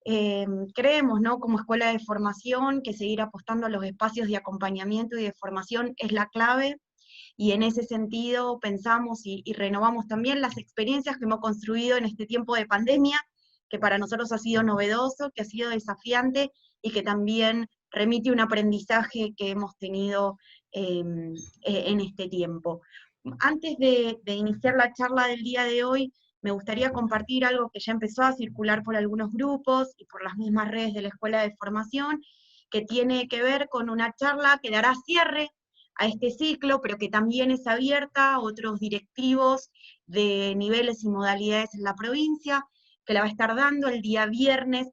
Creemos, ¿no?, como escuela de formación, que seguir apostando a los espacios de acompañamiento y de formación es la clave, y en ese sentido pensamos y renovamos también las experiencias que hemos construido en este tiempo de pandemia, que para nosotros ha sido novedoso, que ha sido desafiante, y que también remite un aprendizaje que hemos tenido en este tiempo. Antes de iniciar la charla del día de hoy, me gustaría compartir algo que ya empezó a circular por algunos grupos y por las mismas redes de la Escuela de Formación, que tiene que ver con una charla que dará cierre a este ciclo, pero que también es abierta a otros directivos de niveles y modalidades en la provincia, que la va a estar dando el día viernes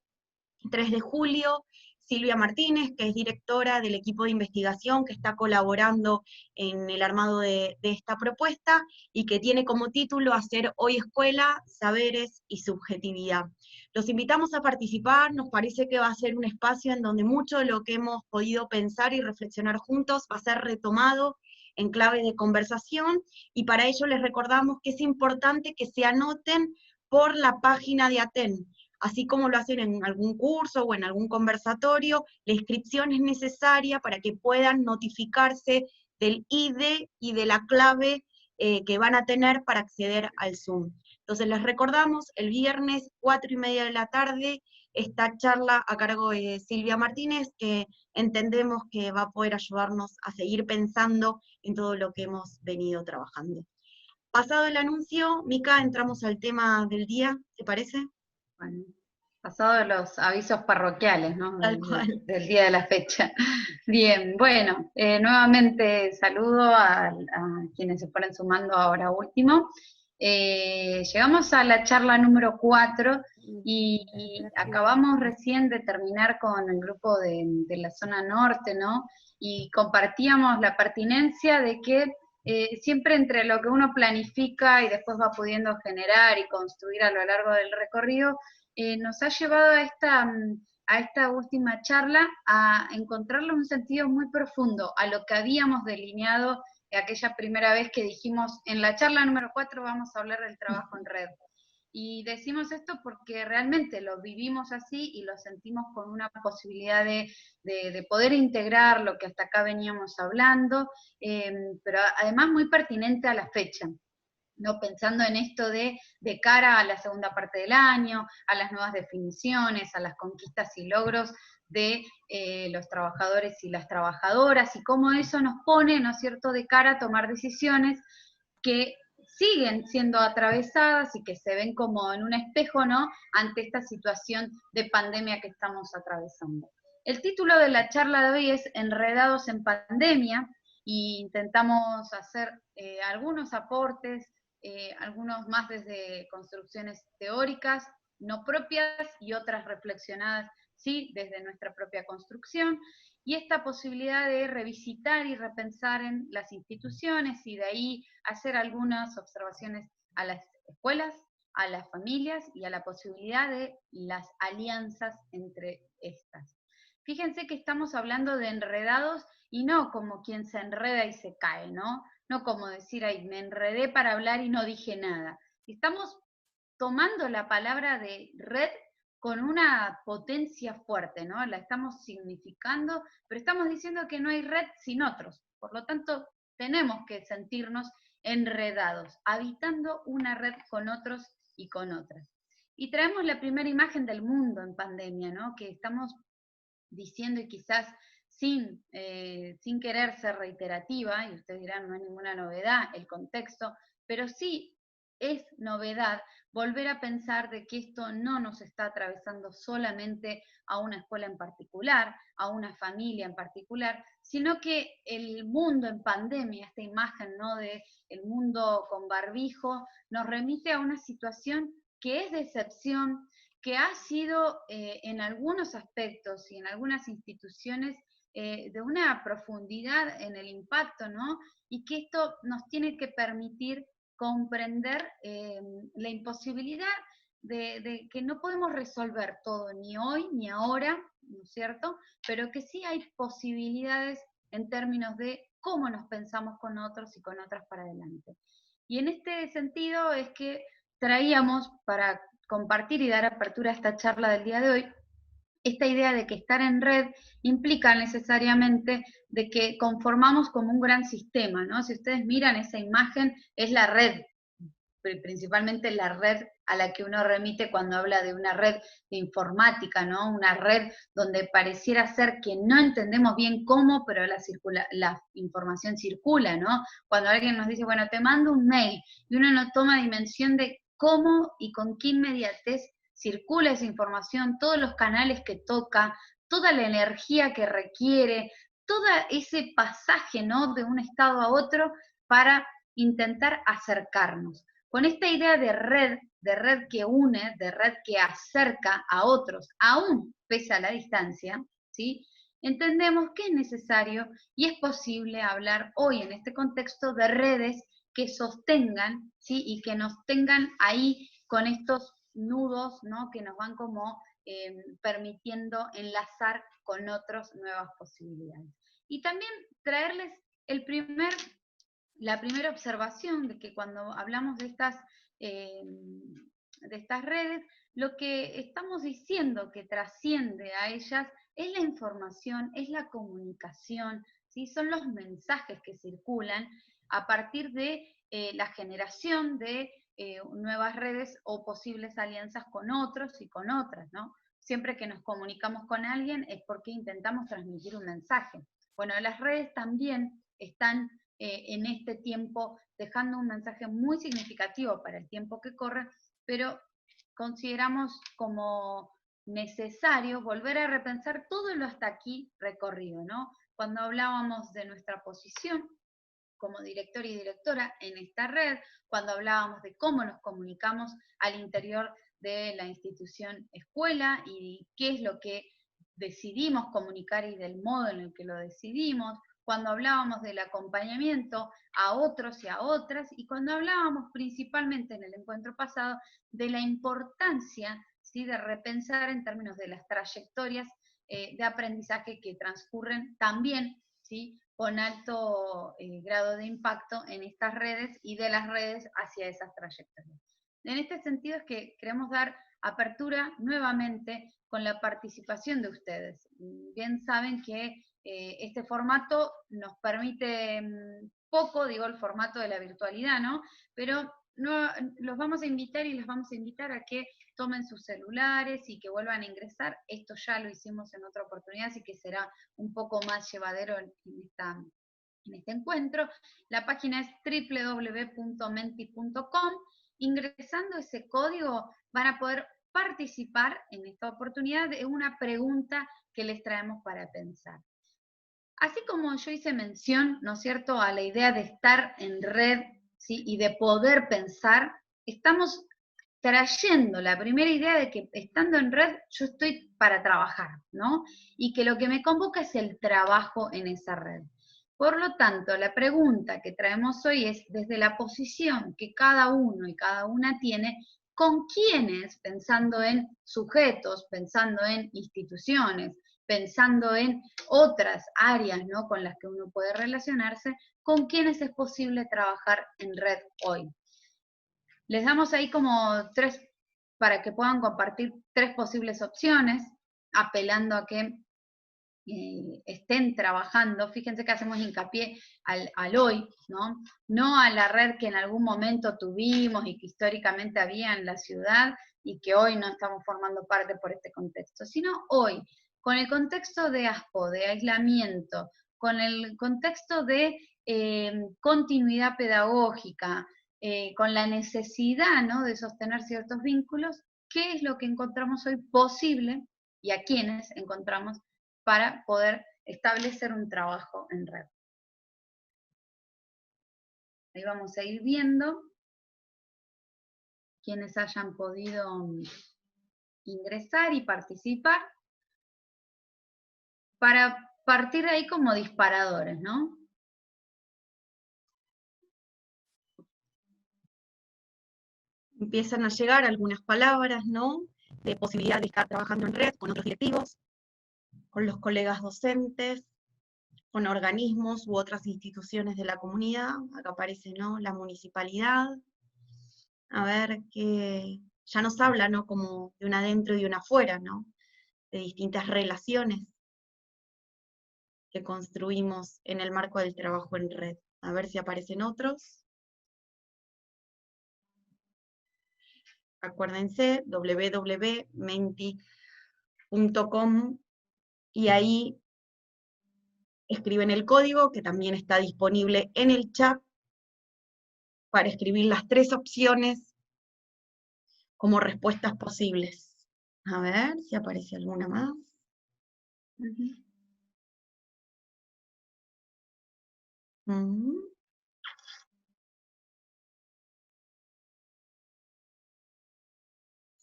3 de julio, Silvia Martínez, que es directora del equipo de investigación que está colaborando en el armado de esta propuesta, y que tiene como título Hacer hoy escuela, saberes y subjetividad. Los invitamos a participar, nos parece que va a ser un espacio en donde mucho de lo que hemos podido pensar y reflexionar juntos va a ser retomado en clave de conversación, y para ello les recordamos que es importante que se anoten por la página de ATEN. Así como lo hacen en algún curso o en algún conversatorio, la inscripción es necesaria para que puedan notificarse del ID y de la clave que van a tener para acceder al Zoom. Entonces les recordamos, el viernes 4:30 de la tarde, esta charla a cargo de Silvia Martínez, que entendemos que va a poder ayudarnos a seguir pensando en todo lo que hemos venido trabajando. Pasado el anuncio, Mica, entramos al tema del día, ¿te parece? Bueno, pasado los avisos parroquiales, ¿no? Tal cual. Del día de la fecha. Bien, bueno, nuevamente saludo a quienes se fueron sumando ahora último. Llegamos a la charla número 4 y acabamos recién de terminar con el grupo de la zona norte, ¿no? Y compartíamos la pertinencia de que siempre entre lo que uno planifica y después va pudiendo generar y construir a lo largo del recorrido, nos ha llevado a esta última charla a encontrarle un sentido muy profundo a lo que habíamos delineado aquella primera vez que dijimos, en la charla número 4 vamos a hablar del trabajo en red. Y decimos esto porque realmente lo vivimos así y lo sentimos con una posibilidad de poder integrar lo que hasta acá veníamos hablando, pero además muy pertinente a la fecha. ¿No? Pensando en esto de cara a la segunda parte del año, a las nuevas definiciones, a las conquistas y logros de los trabajadores y las trabajadoras, y cómo eso nos pone, ¿no es cierto?, de cara a tomar decisiones que siguen siendo atravesadas y que se ven como en un espejo, ¿no?, ante esta situación de pandemia que estamos atravesando. El título de la charla de hoy es Enredados en Pandemia, y intentamos hacer algunos aportes, algunos más desde construcciones teóricas, no propias, y otras reflexionadas, sí, desde nuestra propia construcción, y esta posibilidad de revisitar y repensar en las instituciones, y de ahí hacer algunas observaciones a las escuelas, a las familias y a la posibilidad de las alianzas entre estas. Fíjense que estamos hablando de enredados y no como quien se enreda y se cae, ¿no? No como decir, ay, me enredé para hablar y no dije nada. Estamos tomando la palabra de red con una potencia fuerte, ¿no? La estamos significando, pero estamos diciendo que no hay red sin otros. Por lo tanto, tenemos que sentirnos enredados, habitando una red con otros y con otras. Y traemos la primera imagen del mundo en pandemia, ¿no? Que estamos diciendo, y quizás sin querer ser reiterativa, y ustedes dirán, no hay ninguna novedad, el contexto, pero sí es novedad volver a pensar de que esto no nos está atravesando solamente a una escuela en particular, a una familia en particular, sino que el mundo en pandemia, esta imagen, ¿no?, de el mundo con barbijo, nos remite a una situación que es de excepción, que ha sido en algunos aspectos y en algunas instituciones de una profundidad en el impacto, ¿no? Y que esto nos tiene que permitir comprender la imposibilidad de que no podemos resolver todo, ni hoy ni ahora, ¿no es cierto? Pero que sí hay posibilidades en términos de cómo nos pensamos con otros y con otras para adelante. Y en este sentido es que traíamos para compartir y dar apertura a esta charla del día de hoy esta idea de que estar en red implica necesariamente de que conformamos como un gran sistema, ¿no? Si ustedes miran esa imagen, es la red, principalmente la red a la que uno remite cuando habla de una red de informática, ¿no? Una red donde pareciera ser que no entendemos bien cómo, pero la información circula, ¿no? Cuando alguien nos dice, bueno, te mando un mail, y uno no toma dimensión de cómo y con qué inmediatez circula esa información, todos los canales que toca, toda la energía que requiere, todo ese pasaje, ¿no? De un estado a otro para intentar acercarnos. Con esta idea de red que une, de red que acerca a otros, aún pese a la distancia, ¿sí? Entendemos que es necesario y es posible hablar hoy en este contexto de redes que sostengan, ¿sí? Y que nos tengan ahí con estos nudos, ¿no? Que nos van como permitiendo enlazar con otras nuevas posibilidades. Y también traerles la primera observación de que cuando hablamos de estas redes, lo que estamos diciendo que trasciende a ellas es la información, es la comunicación, ¿sí? Son los mensajes que circulan a partir de la generación de nuevas redes o posibles alianzas con otros y con otras, ¿no? Siempre que nos comunicamos con alguien es porque intentamos transmitir un mensaje. Bueno, las redes también están en este tiempo, dejando un mensaje muy significativo para el tiempo que corre, pero consideramos como necesario volver a repensar todo lo hasta aquí recorrido, ¿no? Cuando hablábamos de nuestra posición como director y directora en esta red, cuando hablábamos de cómo nos comunicamos al interior de la institución escuela y qué es lo que decidimos comunicar y del modo en el que lo decidimos, cuando hablábamos del acompañamiento a otros y a otras, y cuando hablábamos principalmente en el encuentro pasado de la importancia, ¿sí?, de repensar en términos de las trayectorias de aprendizaje que transcurren también, ¿sí?, con alto grado de impacto en estas redes y de las redes hacia esas trayectorias. En este sentido es que queremos dar apertura nuevamente con la participación de ustedes. Bien saben que este formato nos permite poco, digo el formato de la virtualidad, ¿no? Pero no, los vamos a invitar y les vamos a invitar a que tomen sus celulares y que vuelvan a ingresar. Esto ya lo hicimos en otra oportunidad, así que será un poco más llevadero en este encuentro. La página es www.menti.com. Ingresando ese código van a poder participar en esta oportunidad de una pregunta que les traemos para pensar. Así como yo hice mención, ¿no es cierto?, a la idea de estar en red, ¿sí?, y de poder pensar, estamos trayendo la primera idea de que estando en red yo estoy para trabajar, ¿no? Y que lo que me convoca es el trabajo en esa red. Por lo tanto, la pregunta que traemos hoy es, desde la posición que cada uno y cada una tiene, ¿con quiénes, pensando en sujetos, pensando en instituciones, pensando en otras áreas, ¿no?, con las que uno puede relacionarse, con quiénes es posible trabajar en red hoy? Les damos ahí como tres, para que puedan compartir tres posibles opciones, apelando a que estén trabajando. Fíjense que hacemos hincapié al hoy, ¿no? No a la red que en algún momento tuvimos y que históricamente había en la ciudad y que hoy no estamos formando parte por este contexto, sino hoy, con el contexto de ASPO, de aislamiento, con el contexto de continuidad pedagógica, con la necesidad, ¿no?, de sostener ciertos vínculos. ¿Qué es lo que encontramos hoy posible y a quiénes encontramos para poder establecer un trabajo en red? Ahí vamos a ir viendo quienes hayan podido ingresar y participar para partir de ahí como disparadores, ¿no? Empiezan a llegar algunas palabras, ¿no?, de posibilidad de estar trabajando en red con otros directivos, con los colegas docentes, con organismos u otras instituciones de la comunidad. Acá aparece, ¿no?, la municipalidad. A ver, que ya nos habla, ¿no?, como de un adentro y de un afuera, ¿no? de distintas relaciones que construimos en el marco del trabajo en red. A ver si aparecen otros. Acuérdense, www.menti.com, y ahí escriben el código, que también está disponible en el chat, para escribir las 3 opciones como respuestas posibles. A ver si aparece alguna más.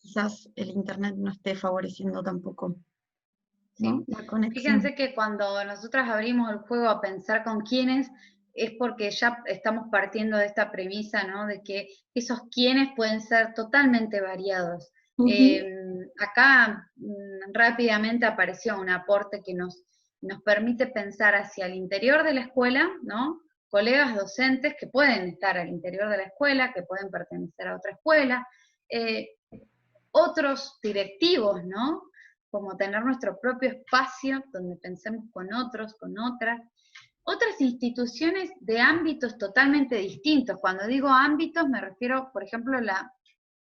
Quizás el internet no esté favoreciendo tampoco, ¿no? Sí. La conexión. Fíjense que cuando nosotras abrimos el juego a pensar con quiénes, es porque ya estamos partiendo de esta premisa, ¿no? De que esos quiénes pueden ser totalmente variados. Acá rápidamente apareció un aporte que nos permite pensar hacia el interior de la escuela, ¿no? Colegas docentes que pueden estar al interior de la escuela, que pueden pertenecer a otra escuela, otros directivos, ¿no? Como tener nuestro propio espacio donde pensemos con otros, con otras instituciones de ámbitos totalmente distintos. Cuando digo ámbitos me refiero, por ejemplo, a la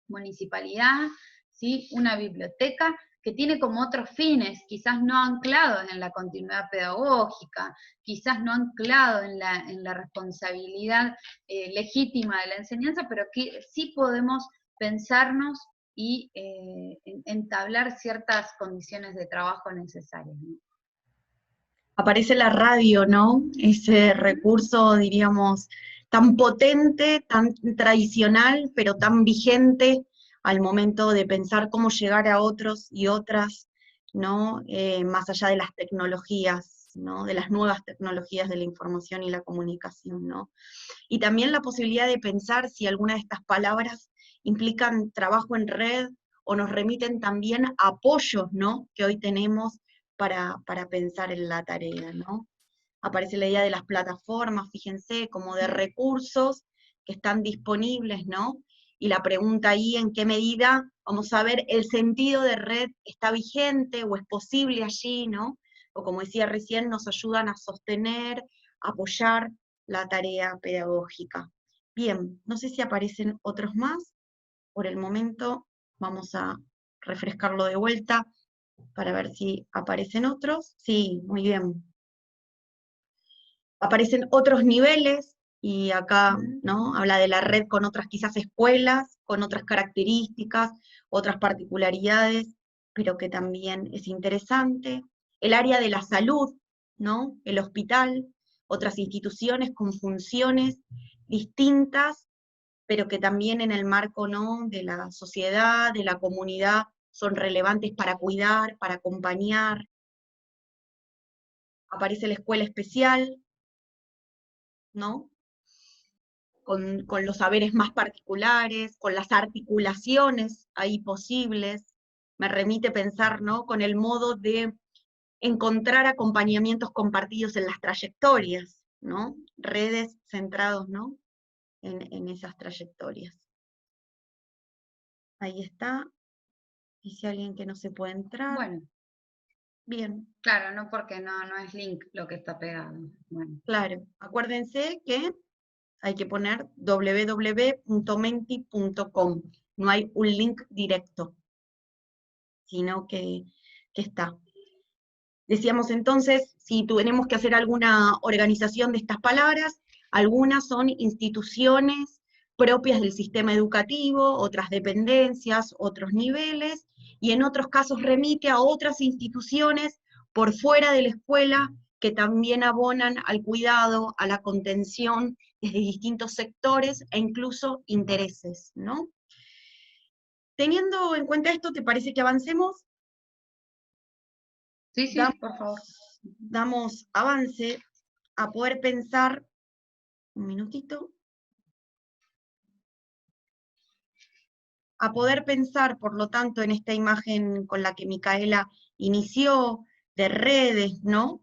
municipalidad, ¿sí? Una biblioteca que tiene como otros fines, quizás no anclados en la continuidad pedagógica, quizás no anclado en la responsabilidad legítima de la enseñanza, pero que sí podemos pensarnos y entablar ciertas condiciones de trabajo necesarias, ¿no? Aparece la radio, ¿no? Ese recurso, diríamos, tan potente, tan tradicional, pero tan vigente al momento de pensar cómo llegar a otros y otras, ¿no? Más allá de las tecnologías, ¿no? De las nuevas tecnologías de la información y la comunicación, ¿no? Y también la posibilidad de pensar si alguna de estas palabras implican trabajo en red o nos remiten también a apoyos, ¿no? Que hoy tenemos para pensar en la tarea, ¿no? Aparece la idea de las plataformas, fíjense, como de recursos que están disponibles, ¿no? Y la pregunta ahí, ¿en qué medida, vamos a ver, el sentido de red está vigente o es posible allí, ¿no? O como decía recién, nos ayudan a sostener, apoyar la tarea pedagógica. Bien, no sé si aparecen otros más. Por el momento vamos a refrescarlo de vuelta para ver si aparecen otros. Sí, muy bien. Aparecen otros niveles, y acá, ¿no? Habla de la red con otras quizás escuelas, con otras características, otras particularidades, pero que también es interesante. El área de la salud, ¿no? El hospital, otras instituciones con funciones distintas, pero que también en el marco, ¿no? De la sociedad, de la comunidad, son relevantes para cuidar, para acompañar. Aparece la escuela especial, ¿no? Con los saberes más particulares, con las articulaciones ahí posibles. Me remite pensar, ¿no? Con el modo de encontrar acompañamientos compartidos en las trayectorias, ¿no? Redes centrados, ¿no? En esas trayectorias. Ahí está. Dice alguien que no se puede entrar. Bueno. Bien. Claro, no porque no es link lo que está pegado. Bueno. Claro, acuérdense que hay que poner www.menti.com. No hay un link directo, sino que está. Decíamos entonces, si tenemos que hacer alguna organización de estas palabras, algunas son instituciones propias del sistema educativo, otras dependencias, otros niveles, y en otros casos remite a otras instituciones por fuera de la escuela que también abonan al cuidado, a la contención desde distintos sectores e incluso intereses, ¿no? Teniendo en cuenta esto, ¿te parece que avancemos? Sí, por favor. Damos avance a poder pensar, un minutito, a poder pensar, por lo tanto, en esta imagen con la que Micaela inició, de redes, ¿no?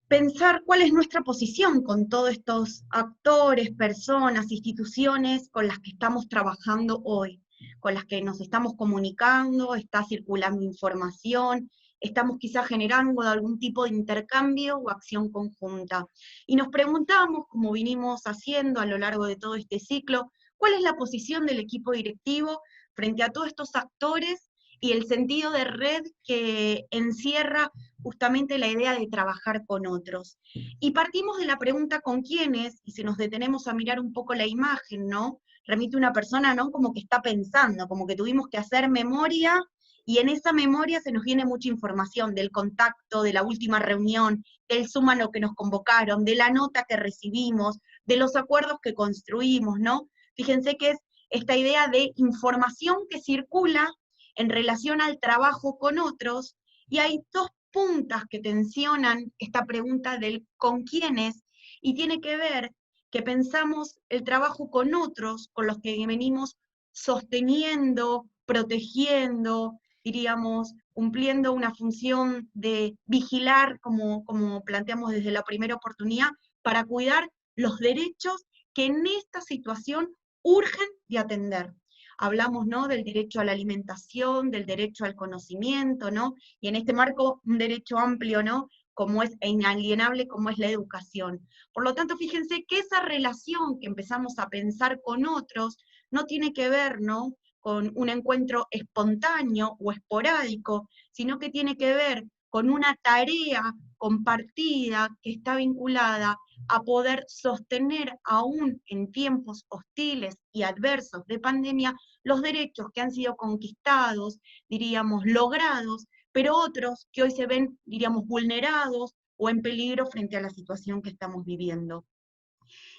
Pensar cuál es nuestra posición con todos estos actores, personas, instituciones con las que estamos trabajando hoy. con las que nos estamos comunicando, está circulando información, estamos quizás generando algún tipo de intercambio o acción conjunta. Y nos preguntamos, como vinimos haciendo a lo largo de todo este ciclo, ¿cuál es la posición del equipo directivo frente a todos estos actores y el sentido de red que encierra justamente la idea de trabajar con otros? Y partimos de la pregunta ¿con quiénes? Y si nos detenemos a mirar un poco la imagen, ¿no? Remite una persona, ¿no? Como que está pensando, como que tuvimos que hacer memoria, y en esa memoria se nos viene mucha información del contacto, de la última reunión, del Zoom a lo que nos convocaron, de la nota que recibimos, de los acuerdos que construimos, ¿no? Fíjense que es esta idea de información que circula en relación al trabajo con otros, y hay dos puntas que tensionan esta pregunta del con quiénes, y tiene que ver que pensamos el trabajo con otros, con los que venimos sosteniendo, protegiendo, diríamos, cumpliendo una función de vigilar, como planteamos desde la primera oportunidad, para cuidar los derechos que en esta situación urgen de atender. Hablamos, ¿no?, del derecho a la alimentación, del derecho al conocimiento, ¿no? Y en este marco un derecho amplio, ¿no?, como es e inalienable como es la educación. Por lo tanto, fíjense que esa relación que empezamos a pensar con otros no tiene que ver, ¿no?, con un encuentro espontáneo o esporádico, sino que tiene que ver con una tarea compartida que está vinculada a poder sostener aún en tiempos hostiles y adversos de pandemia los derechos que han sido conquistados, diríamos, logrados, pero otros que hoy se ven, diríamos, vulnerados o en peligro frente a la situación que estamos viviendo.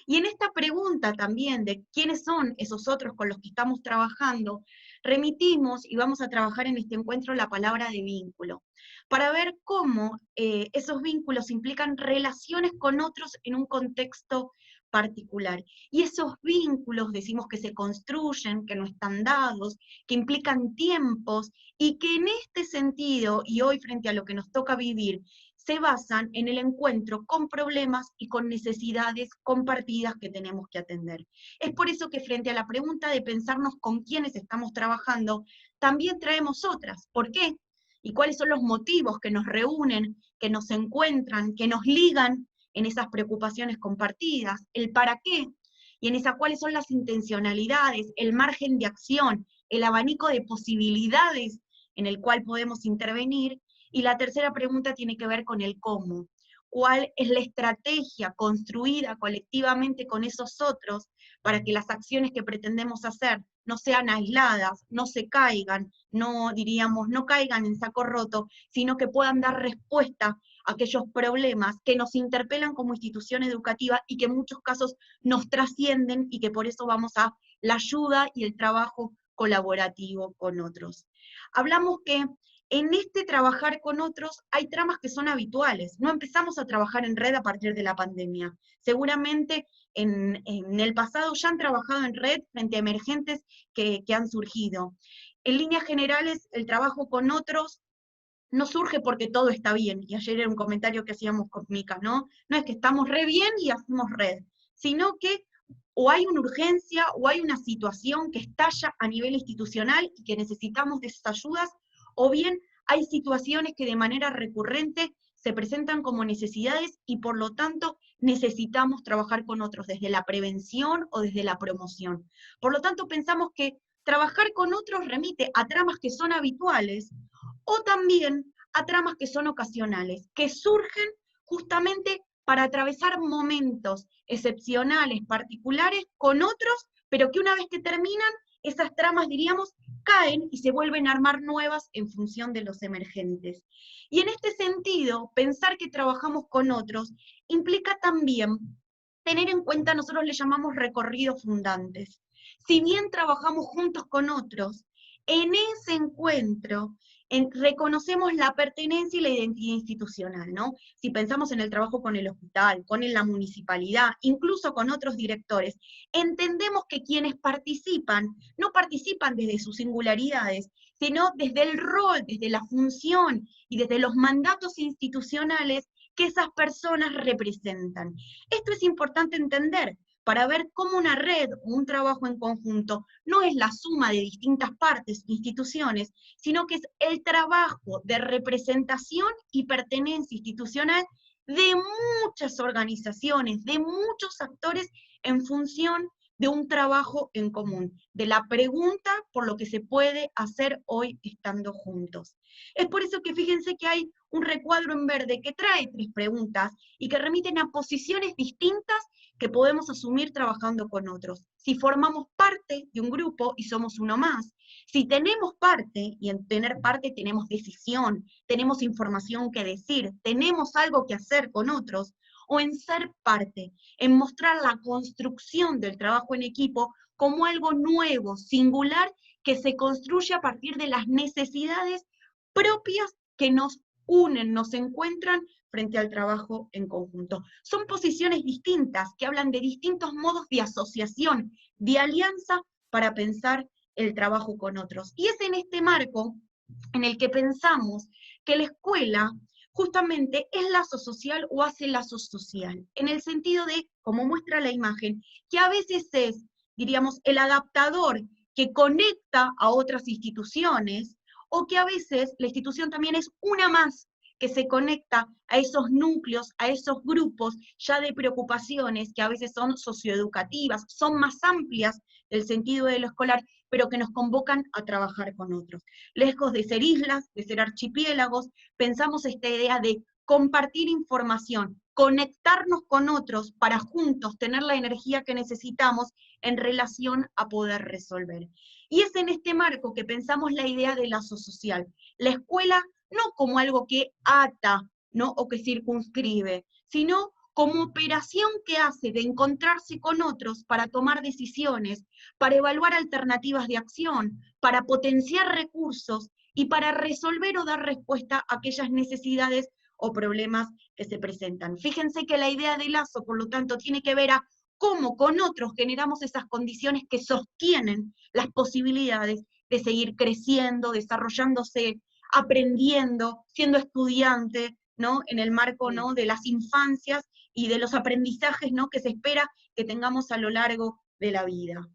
Y en esta pregunta también de quiénes son esos otros con los que estamos trabajando, remitimos y vamos a trabajar en este encuentro la palabra de vínculo, para ver cómo esos vínculos implican relaciones con otros en un contexto particular. Y esos vínculos decimos que se construyen, que no están dados, que implican tiempos, y que en este sentido, y hoy frente a lo que nos toca vivir, se basan en el encuentro con problemas y con necesidades compartidas que tenemos que atender. Es por eso que frente a la pregunta de pensarnos con quiénes estamos trabajando, también traemos otras. ¿Por qué? ¿Y cuáles son los motivos que nos reúnen, que nos encuentran, que nos ligan en esas preocupaciones compartidas? ¿El para qué? Y en esa cuáles son las intencionalidades, el margen de acción, el abanico de posibilidades en el cual podemos intervenir. Y la tercera pregunta tiene que ver con el cómo. ¿Cuál es la estrategia construida colectivamente con esos otros para que las acciones que pretendemos hacer no sean aisladas, no se caigan, no diríamos, no caigan en saco roto, sino que puedan dar respuesta a aquellos problemas que nos interpelan como institución educativa y que en muchos casos nos trascienden, y que por eso vamos a la ayuda y el trabajo colaborativo con otros? Hablamos que en este trabajar con otros hay tramas que son habituales. No empezamos a trabajar en red a partir de la pandemia. Seguramente en el pasado ya han trabajado en red frente a emergentes que han surgido. En líneas generales, el trabajo con otros no surge porque todo está bien, y ayer era un comentario que hacíamos con Mica, ¿no? No es que estamos re bien y hacemos red, sino que o hay una urgencia o hay una situación que estalla a nivel institucional y que necesitamos de esas ayudas, o bien hay situaciones que de manera recurrente se presentan como necesidades y por lo tanto necesitamos trabajar con otros desde la prevención o desde la promoción. Por lo tanto, pensamos que trabajar con otros remite a tramas que son habituales o también a tramas que son ocasionales, que surgen justamente para atravesar momentos excepcionales, particulares, con otros, pero que una vez que terminan, esas tramas, diríamos, caen y se vuelven a armar nuevas en función de los emergentes. Y en este sentido, pensar que trabajamos con otros implica también tener en cuenta, nosotros le llamamos recorridos fundantes. Si bien trabajamos juntos con otros, en ese encuentro reconocemos la pertenencia y la identidad institucional, ¿no? Si pensamos en el trabajo con el hospital, con la municipalidad, incluso con otros directores, entendemos que quienes participan, no participan desde sus singularidades, sino desde el rol, desde la función y desde los mandatos institucionales que esas personas representan. Esto es importante entender, para ver cómo una red o un trabajo en conjunto no es la suma de distintas partes, instituciones, sino que es el trabajo de representación y pertenencia institucional de muchas organizaciones, de muchos actores en función de un trabajo en común, de la pregunta por lo que se puede hacer hoy estando juntos. Es por eso que fíjense que hay un recuadro en verde que trae 3 preguntas y que remiten a posiciones distintas que podemos asumir trabajando con otros. Si formamos parte de un grupo y somos uno más, si tenemos parte, y en tener parte tenemos decisión, tenemos información que decir, tenemos algo que hacer con otros, o en ser parte, en mostrar la construcción del trabajo en equipo como algo nuevo, singular, que se construye a partir de las necesidades propias que nos unen, nos encuentran frente al trabajo en conjunto. Son posiciones distintas que hablan de distintos modos de asociación, de alianza para pensar el trabajo con otros. Y es en este marco en el que pensamos que la escuela justamente es lazo social o hace lazo social, en el sentido de, como muestra la imagen, que a veces es, diríamos, el adaptador que conecta a otras instituciones, o que a veces la institución también es una más que se conecta a esos núcleos, a esos grupos ya de preocupaciones que a veces son socioeducativas, son más amplias del sentido de lo escolar, pero que nos convocan a trabajar con otros. Lejos de ser islas, de ser archipiélagos, pensamos esta idea de compartir información, conectarnos con otros para juntos tener la energía que necesitamos en relación a poder resolver. Y es en este marco que pensamos la idea del lazo social. La escuela no como algo que ata, ¿no? O que circunscribe, sino como operación que hace de encontrarse con otros para tomar decisiones, para evaluar alternativas de acción, para potenciar recursos y para resolver o dar respuesta a aquellas necesidades o problemas que se presentan. Fíjense que la idea de lazo, por lo tanto, tiene que ver a cómo con otros generamos esas condiciones que sostienen las posibilidades de seguir creciendo, desarrollándose, aprendiendo, siendo estudiante, ¿no? En el marco, ¿no? De las infancias y de los aprendizajes, ¿no? Que se espera que tengamos a lo largo de la vida.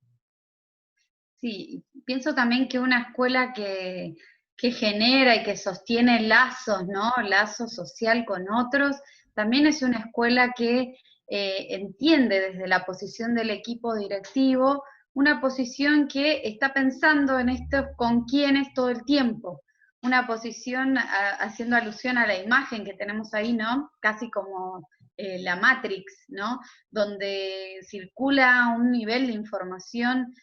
Sí, pienso también que una escuela que genera y que sostiene lazos, ¿no? Lazo social con otros, también es una escuela que entiende desde la posición del equipo directivo, una posición que está pensando en esto con quiénes todo el tiempo, una posición haciendo alusión a la imagen que tenemos ahí, ¿no? Casi como la Matrix, ¿no? Donde circula un nivel de información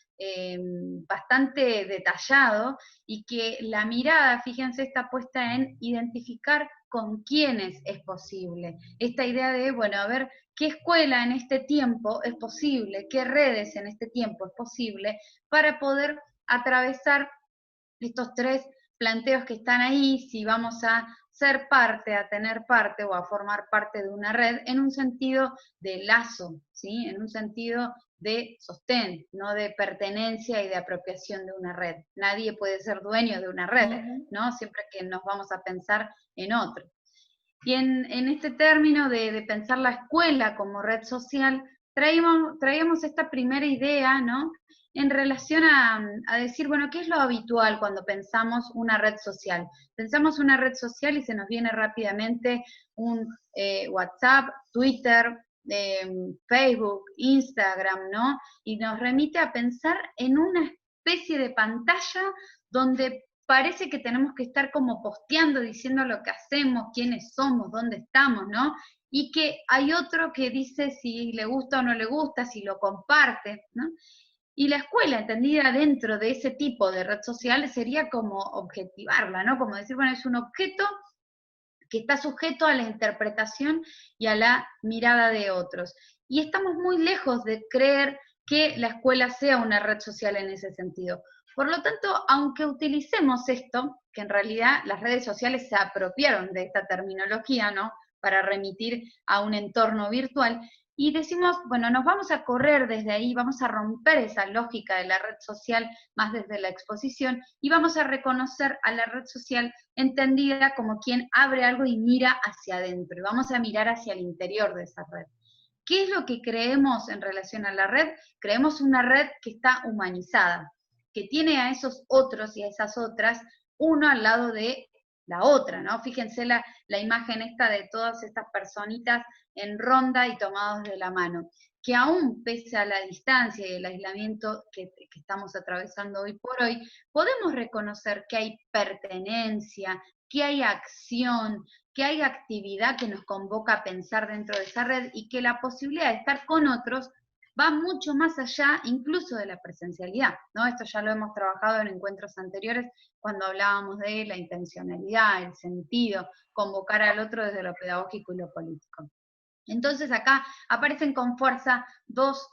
bastante detallado y que la mirada, fíjense, está puesta en identificar con quiénes es posible. Esta idea de, bueno, a ver, ¿qué escuela en este tiempo es posible? ¿Qué redes en este tiempo es posible? Para poder atravesar estos 3 planteos que están ahí, si vamos a ser parte, a tener parte o a formar parte de una red, en un sentido de lazo, ¿sí? En un sentido de sostén, no de pertenencia y de apropiación de una red. Nadie puede ser dueño de una red, ¿no? Siempre que nos vamos a pensar en otro. Y en este término de pensar la escuela como red social, traíamos esta primera idea, ¿no? En relación a decir, bueno, ¿qué es lo habitual cuando pensamos una red social? Pensamos una red social y se nos viene rápidamente un WhatsApp, Twitter, Facebook, Instagram, ¿no? Y nos remite a pensar en una especie de pantalla donde parece que tenemos que estar como posteando, diciendo lo que hacemos, quiénes somos, dónde estamos, ¿no? Y que hay otro que dice si le gusta o no le gusta, si lo comparte, ¿no? Y la escuela, entendida dentro de ese tipo de red social, sería como objetivarla, ¿no? Como decir, bueno, es un objeto que está sujeto a la interpretación y a la mirada de otros. Y estamos muy lejos de creer que la escuela sea una red social en ese sentido. Por lo tanto, aunque utilicemos esto, que en realidad las redes sociales se apropiaron de esta terminología, ¿no? Para remitir a un entorno virtual, y decimos, bueno, nos vamos a correr desde ahí, vamos a romper esa lógica de la red social más desde la exposición, y vamos a reconocer a la red social entendida como quien abre algo y mira hacia adentro, y vamos a mirar hacia el interior de esa red. ¿Qué es lo que creemos en relación a la red? Creemos una red que está humanizada, que tiene a esos otros y a esas otras uno al lado de la otra, ¿no? Fíjense la imagen esta de todas estas personitas en ronda y tomados de la mano, que aún pese a la distancia y el aislamiento que estamos atravesando hoy por hoy, podemos reconocer que hay pertenencia, que hay acción, que hay actividad que nos convoca a pensar dentro de esa red y que la posibilidad de estar con otros va mucho más allá incluso de la presencialidad, ¿no? Esto ya lo hemos trabajado en encuentros anteriores cuando hablábamos de la intencionalidad, el sentido, convocar al otro desde lo pedagógico y lo político. Entonces acá aparecen con fuerza dos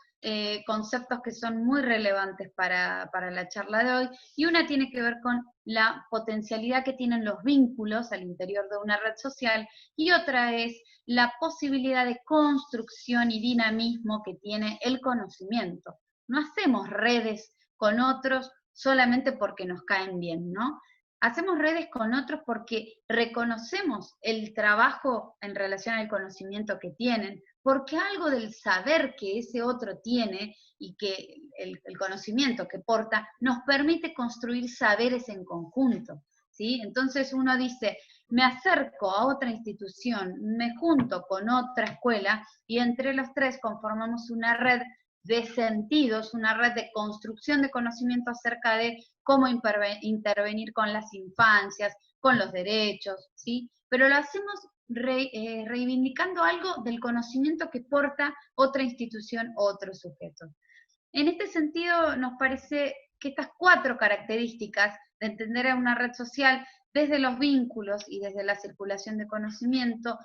conceptos que son muy relevantes para la charla de hoy, y una tiene que ver con la potencialidad que tienen los vínculos al interior de una red social, y otra es la posibilidad de construcción y dinamismo que tiene el conocimiento. No hacemos redes con otros solamente porque nos caen bien, ¿no? Hacemos redes con otros porque reconocemos el trabajo en relación al conocimiento que tienen, porque algo del saber que ese otro tiene y que el conocimiento que porta nos permite construir saberes en conjunto, ¿sí? Entonces uno dice, me acerco a otra institución, me junto con otra escuela y entre los tres conformamos una red de sentidos, una red de construcción de conocimiento acerca de cómo intervenir con las infancias, con los derechos, ¿sí? Pero lo hacemos reivindicando algo del conocimiento que porta otra institución o otro sujeto. En este sentido, nos parece que estas 4 características de entender a una red social desde los vínculos y desde la circulación de conocimiento,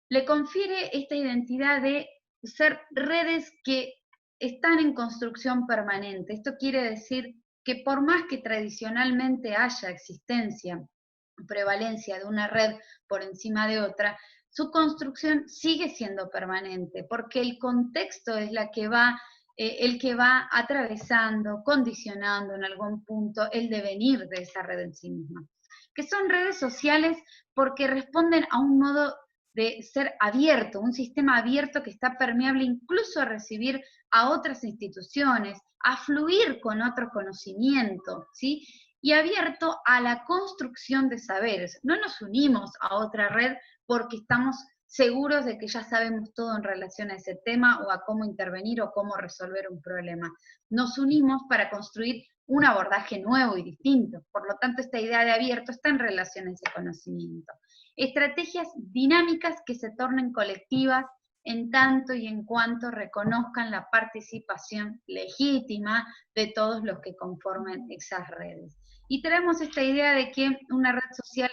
le confiere esta identidad de ser redes que están en construcción permanente. Esto quiere decir que por más que tradicionalmente haya existencia, prevalencia de una red por encima de otra, su construcción sigue siendo permanente, porque el contexto es el que va atravesando, condicionando en algún punto el devenir de esa red en sí misma. Que son redes sociales porque responden a un modo de ser abierto, un sistema abierto que está permeable incluso a recibir a otras instituciones, a fluir con otro conocimiento, ¿sí? Y abierto a la construcción de saberes. No nos unimos a otra red porque estamos seguros de que ya sabemos todo en relación a ese tema o a cómo intervenir o cómo resolver un problema. Nos unimos para construir un abordaje nuevo y distinto. Por lo tanto, esta idea de abierto está en relación a ese conocimiento. Estrategias dinámicas que se tornen colectivas en tanto y en cuanto reconozcan la participación legítima de todos los que conformen esas redes. Y tenemos esta idea de que una red social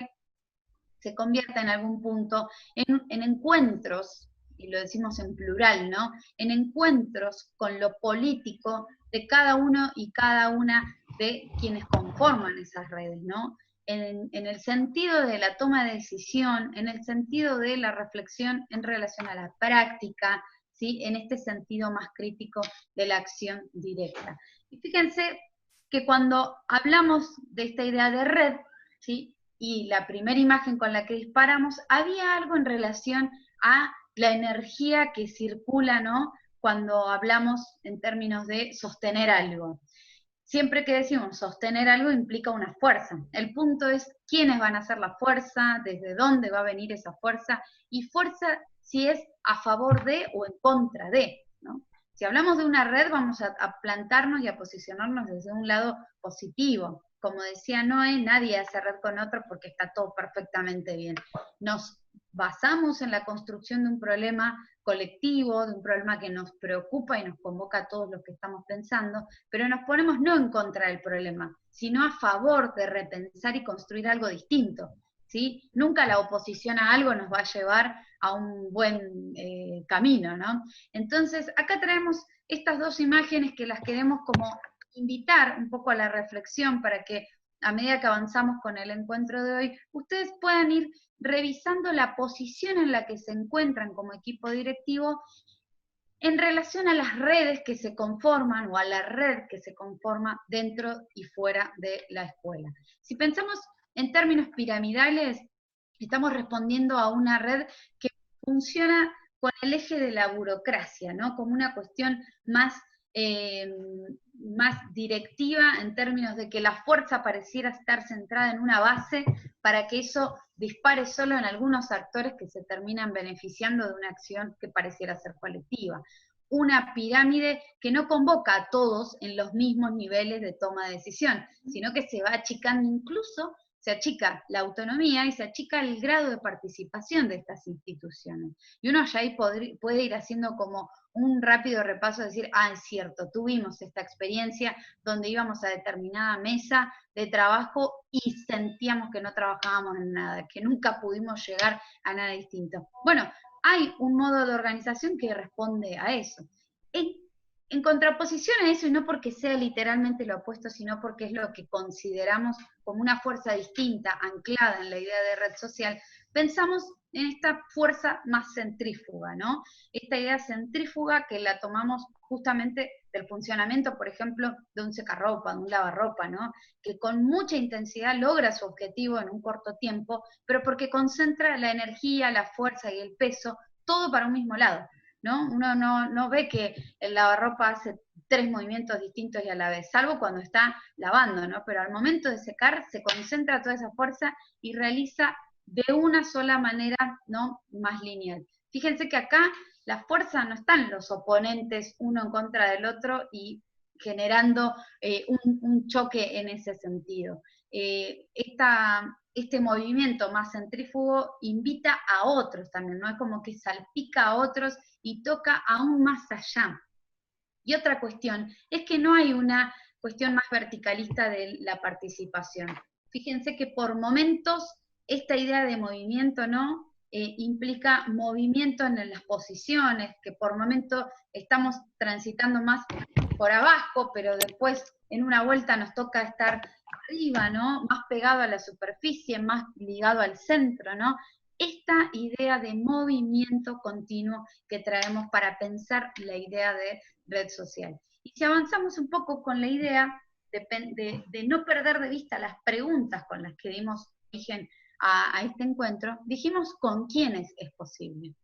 se convierta en algún punto en encuentros, y lo decimos en plural, ¿no? En encuentros con lo político de cada uno y cada una de quienes conforman esas redes, ¿no? En el sentido de la toma de decisión, en el sentido de la reflexión en relación a la práctica, ¿sí? En este sentido más crítico de la acción directa. Y fíjense que cuando hablamos de esta idea de red, ¿sí? Y la primera imagen con la que disparamos, había algo en relación a la energía que circula, ¿no? Cuando hablamos en términos de sostener algo. Siempre que decimos sostener algo implica una fuerza. El punto es quiénes van a hacer la fuerza, desde dónde va a venir esa fuerza, y fuerza si es a favor de o en contra de, ¿no? Si hablamos de una red, vamos a plantarnos y a posicionarnos desde un lado positivo. Como decía Noé, nadie hace red con otro porque está todo perfectamente bien. Nos basamos en la construcción de un problema colectivo, de un problema que nos preocupa y nos convoca a todos los que estamos pensando, pero nos ponemos no en contra del problema, sino a favor de repensar y construir algo distinto, ¿sí? Nunca la oposición a algo nos va a llevar a un buen camino, ¿no? Entonces, acá traemos estas 2 imágenes que las queremos como invitar un poco a la reflexión para que a medida que avanzamos con el encuentro de hoy, ustedes puedan ir revisando la posición en la que se encuentran como equipo directivo en relación a las redes que se conforman o a la red que se conforma dentro y fuera de la escuela. Si pensamos en términos piramidales, estamos respondiendo a una red que funciona con el eje de la burocracia, ¿no? Como una cuestión más, más directiva en términos de que la fuerza pareciera estar centrada en una base para que eso dispare solo en algunos actores que se terminan beneficiando de una acción que pareciera ser colectiva. Una pirámide que no convoca a todos en los mismos niveles de toma de decisión, sino que se va achicando, incluso se achica la autonomía y se achica el grado de participación de estas instituciones. Y uno ya ahí puede ir haciendo como un rápido repaso, decir, es cierto, tuvimos esta experiencia donde íbamos a determinada mesa de trabajo y sentíamos que no trabajábamos en nada, que nunca pudimos llegar a nada distinto. Bueno, hay un modo de organización que responde a eso. En contraposición a eso, y no porque sea literalmente lo opuesto, sino porque es lo que consideramos como una fuerza distinta, anclada en la idea de red social, pensamos en esta fuerza más centrífuga, ¿no? Esta idea centrífuga que la tomamos justamente del funcionamiento, por ejemplo, de un secarropa, de un lavarropa, ¿no? Que con mucha intensidad logra su objetivo en un corto tiempo, pero porque concentra la energía, la fuerza y el peso, todo para un mismo lado, ¿no? Uno no ve que el lavarropa hace 3 movimientos distintos y a la vez, salvo cuando está lavando, ¿no? Pero al momento de secar se concentra toda esa fuerza y realiza de una sola manera, ¿no? Más lineal. Fíjense que acá la fuerza no están los oponentes uno en contra del otro y generando un choque en ese sentido. Este movimiento más centrífugo invita a otros también, ¿no? Es como que salpica a otros y toca aún más allá. Y otra cuestión es que no hay una cuestión más verticalista de la participación. Fíjense que por momentos esta idea de movimiento, ¿no? Implica movimiento en las posiciones, que por momentos estamos transitando más por abajo, pero después en una vuelta nos toca estar arriba, ¿no? Más pegado a la superficie, más ligado al centro, ¿no? Esta idea de movimiento continuo que traemos para pensar la idea de red social. Y si avanzamos un poco con la idea de no perder de vista las preguntas con las que dimos origen a este encuentro, dijimos con quiénes es posible.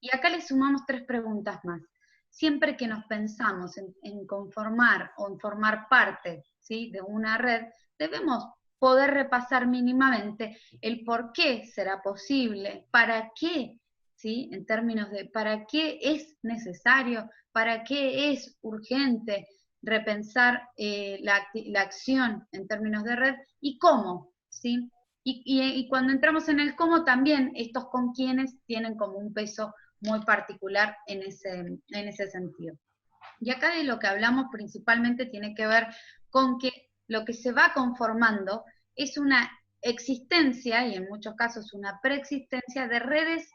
Y acá le sumamos 3 preguntas más. Siempre que nos pensamos en conformar o en formar parte, ¿sí?, de una red, debemos poder repasar mínimamente el por qué será posible, para qué, ¿sí?, en términos de para qué es necesario, para qué es urgente repensar la acción en términos de red y cómo, ¿sí? Y cuando entramos en el cómo, también estos con quiénes tienen como un peso muy particular en ese sentido. Y acá de lo que hablamos principalmente tiene que ver con que lo que se va conformando es una existencia, y en muchos casos una preexistencia, de redes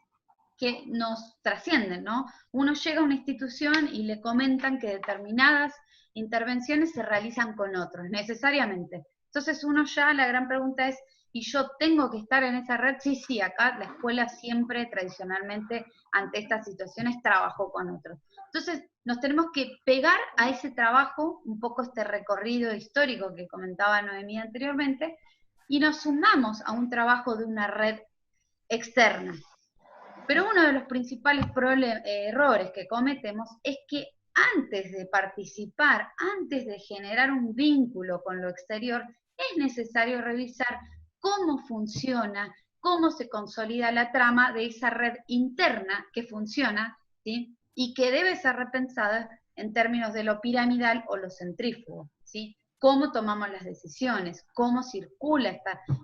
que nos trascienden, ¿no? Uno llega a una institución y le comentan que determinadas intervenciones se realizan con otros, necesariamente. Entonces uno ya, la gran pregunta es, ¿y yo tengo que estar en esa red? Sí, sí, acá la escuela siempre, tradicionalmente, ante estas situaciones, trabajó con otros. Entonces nos tenemos que pegar a ese trabajo, un poco este recorrido histórico que comentaba Noemí anteriormente, y nos sumamos a un trabajo de una red externa. Pero uno de los principales errores que cometemos es que antes de participar, antes de generar un vínculo con lo exterior, es necesario revisar cómo funciona, cómo se consolida la trama de esa red interna que funciona, ¿sí?, y que debe ser repensada en términos de lo piramidal o lo centrífugo, ¿sí? Cómo tomamos las decisiones, cómo circula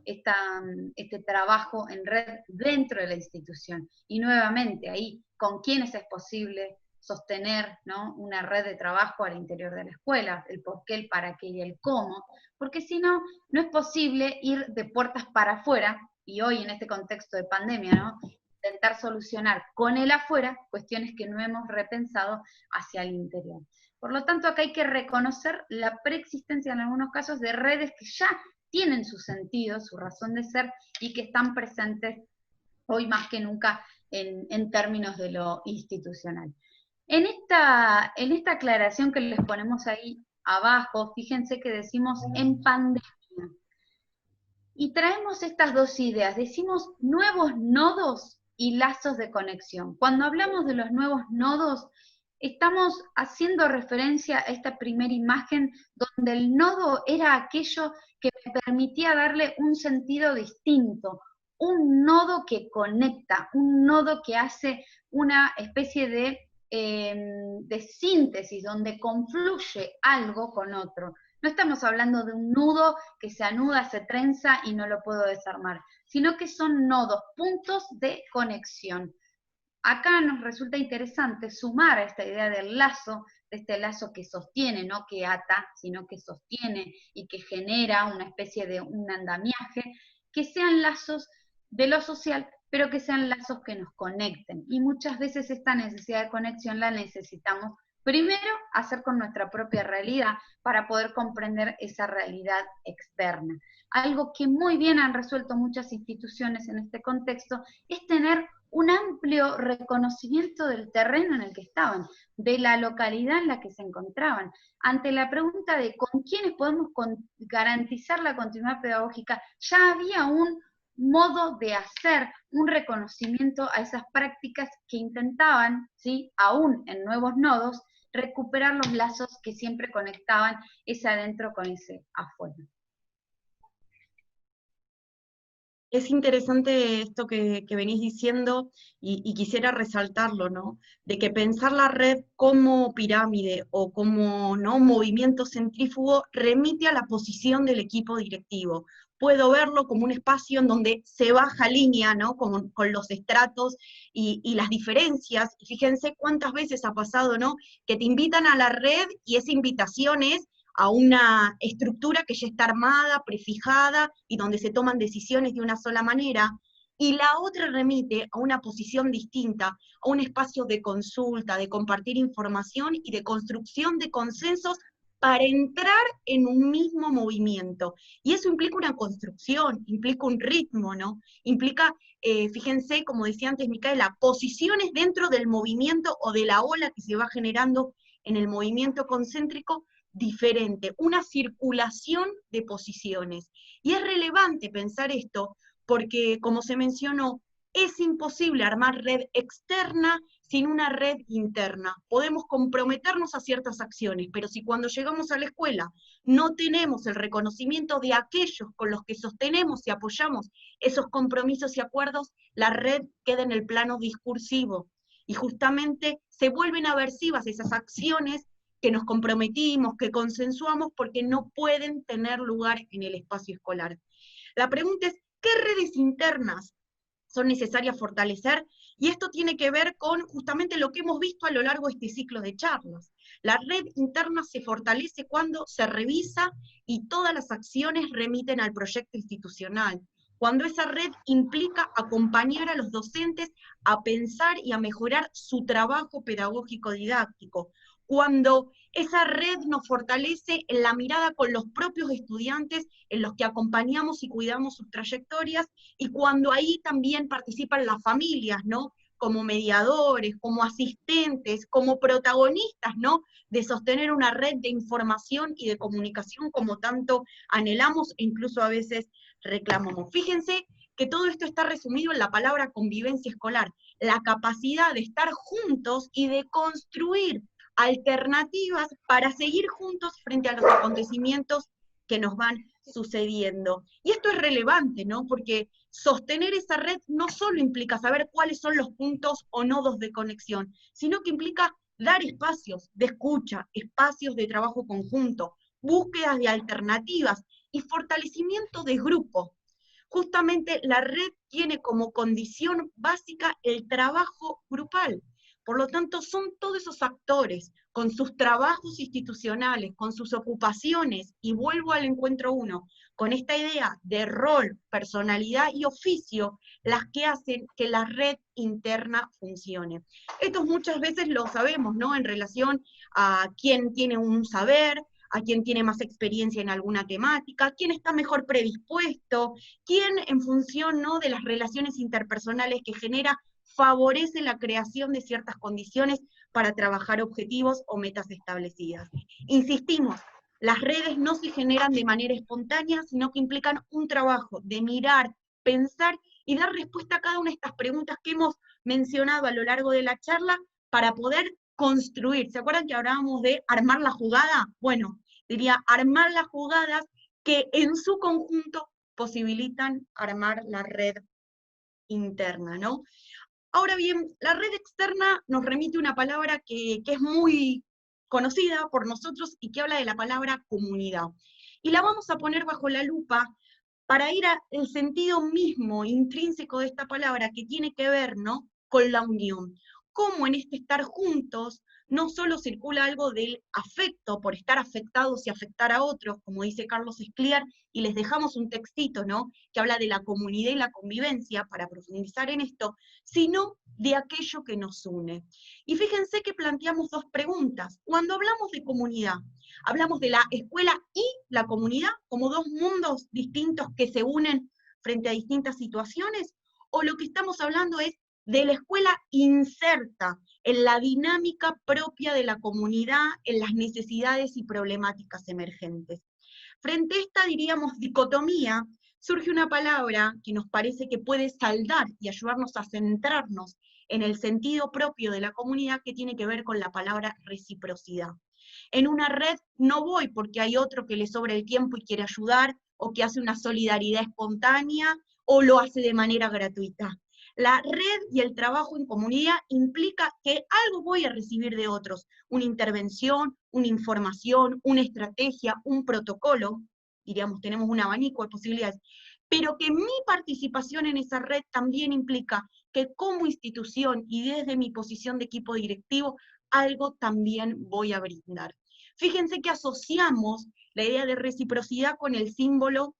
este trabajo en red dentro de la institución. Y nuevamente ahí, con quiénes es posible sostener, ¿no?, una red de trabajo al interior de la escuela, el por qué, el para qué y el cómo, porque si no, no es posible ir de puertas para afuera, y hoy en este contexto de pandemia, ¿no?, intentar solucionar con el afuera cuestiones que no hemos repensado hacia el interior. Por lo tanto, acá hay que reconocer la preexistencia en algunos casos de redes que ya tienen su sentido, su razón de ser, y que están presentes hoy más que nunca en términos de lo institucional. En esta aclaración que les ponemos ahí abajo, fíjense que decimos en pandemia. Y traemos estas 2 ideas, decimos nuevos nodos y lazos de conexión. Cuando hablamos de los nuevos nodos, estamos haciendo referencia a esta primera imagen donde el nodo era aquello que me permitía darle un sentido distinto, un nodo que conecta, un nodo que hace una especie de síntesis, donde confluye algo con otro. No estamos hablando de un nudo que se anuda, se trenza y no lo puedo desarmar, sino que son nodos, puntos de conexión. Acá nos resulta interesante sumar a esta idea del lazo, de este lazo que sostiene, no que ata, sino que sostiene y que genera una especie de un andamiaje, que sean lazos de lo social, pero que sean lazos que nos conecten. Y muchas veces esta necesidad de conexión la necesitamos primero hacer con nuestra propia realidad para poder comprender esa realidad externa. Algo que muy bien han resuelto muchas instituciones en este contexto es tener un amplio reconocimiento del terreno en el que estaban, de la localidad en la que se encontraban. Ante la pregunta de con quiénes podemos garantizar la continuidad pedagógica, ya había un modo de hacer un reconocimiento a esas prácticas que intentaban, ¿sí?, aún en nuevos nodos, recuperar los lazos que siempre conectaban ese adentro con ese afuera. Es interesante esto que venís diciendo y quisiera resaltarlo, ¿no? De que pensar la red como pirámide o como, ¿no?, movimiento centrífugo remite a la posición del equipo directivo. Puedo verlo como un espacio en donde se baja línea, ¿no?, con los estratos y las diferencias. Y fíjense cuántas veces ha pasado, ¿no?, que te invitan a la red y esa invitación es a una estructura que ya está armada, prefijada, y donde se toman decisiones de una sola manera, y la otra remite a una posición distinta, a un espacio de consulta, de compartir información y de construcción de consensos para entrar en un mismo movimiento. Y eso implica una construcción, implica un ritmo, ¿no? Implica, fíjense, como decía antes Micaela, posiciones dentro del movimiento o de la ola que se va generando en el movimiento concéntrico, diferente, una circulación de posiciones. Y es relevante pensar esto porque, como se mencionó, es imposible armar red externa sin una red interna. Podemos comprometernos a ciertas acciones, pero si cuando llegamos a la escuela no tenemos el reconocimiento de aquellos con los que sostenemos y apoyamos esos compromisos y acuerdos, la red queda en el plano discursivo. Y justamente se vuelven aversivas esas acciones que nos comprometimos, que consensuamos, porque no pueden tener lugar en el espacio escolar. La pregunta es, ¿qué redes internas son necesarias fortalecer? Y esto tiene que ver con justamente lo que hemos visto a lo largo de este ciclo de charlas. La red interna se fortalece cuando se revisa y todas las acciones remiten al proyecto institucional. Cuando esa red implica acompañar a los docentes a pensar y a mejorar su trabajo pedagógico didáctico. Cuando esa red nos fortalece en la mirada con los propios estudiantes, en los que acompañamos y cuidamos sus trayectorias, y cuando ahí también participan las familias, ¿no?, como mediadores, como asistentes, como protagonistas, ¿no?, de sostener una red de información y de comunicación como tanto anhelamos e incluso a veces reclamamos. Fíjense que todo esto está resumido en la palabra convivencia escolar, la capacidad de estar juntos y de construir alternativas para seguir juntos frente a los acontecimientos que nos van sucediendo. Y esto es relevante, ¿no?, porque sostener esa red no solo implica saber cuáles son los puntos o nodos de conexión, sino que implica dar espacios de escucha, espacios de trabajo conjunto, búsquedas de alternativas y fortalecimiento de grupos. Justamente la red tiene como condición básica el trabajo grupal. Por lo tanto, son todos esos actores, con sus trabajos institucionales, con sus ocupaciones, y vuelvo al encuentro 1, con esta idea de rol, personalidad y oficio, las que hacen que la red interna funcione. Esto muchas veces lo sabemos, ¿no?, en relación a quién tiene un saber, a quién tiene más experiencia en alguna temática, quién está mejor predispuesto, quién en función, ¿no?, de las relaciones interpersonales que genera, favorece la creación de ciertas condiciones para trabajar objetivos o metas establecidas. Insistimos, las redes no se generan de manera espontánea, sino que implican un trabajo de mirar, pensar y dar respuesta a cada una de estas preguntas que hemos mencionado a lo largo de la charla para poder construir. ¿Se acuerdan que hablábamos de armar la jugada? Bueno, diría armar las jugadas que en su conjunto posibilitan armar la red interna, ¿no? Ahora bien, la red externa nos remite una palabra que es muy conocida por nosotros y que habla de la palabra comunidad. Y la vamos a poner bajo la lupa para ir al sentido mismo, intrínseco de esta palabra, que tiene que ver, ¿no?, con la unión. Cómo en este estar juntos no solo circula algo del afecto, por estar afectados y afectar a otros, como dice Carlos Escliar, y les dejamos un textito, ¿no?, que habla de la comunidad y la convivencia, para profundizar en esto, sino de aquello que nos une. Y fíjense que planteamos dos preguntas. Cuando hablamos de comunidad, hablamos de la escuela y la comunidad como dos mundos distintos que se unen frente a distintas situaciones, o lo que estamos hablando es de la escuela inserta en la dinámica propia de la comunidad, en las necesidades y problemáticas emergentes. Frente a esta, diríamos, dicotomía, surge una palabra que nos parece que puede saldar y ayudarnos a centrarnos en el sentido propio de la comunidad, que tiene que ver con la palabra reciprocidad. En una red no voy porque hay otro que le sobra el tiempo y quiere ayudar, o que hace una solidaridad espontánea, o lo hace de manera gratuita. La red y el trabajo en comunidad implica que algo voy a recibir de otros, una intervención, una información, una estrategia, un protocolo, diríamos, tenemos un abanico de posibilidades, pero que mi participación en esa red también implica que como institución y desde mi posición de equipo directivo, algo también voy a brindar. Fíjense que asociamos la idea de reciprocidad con el símbolo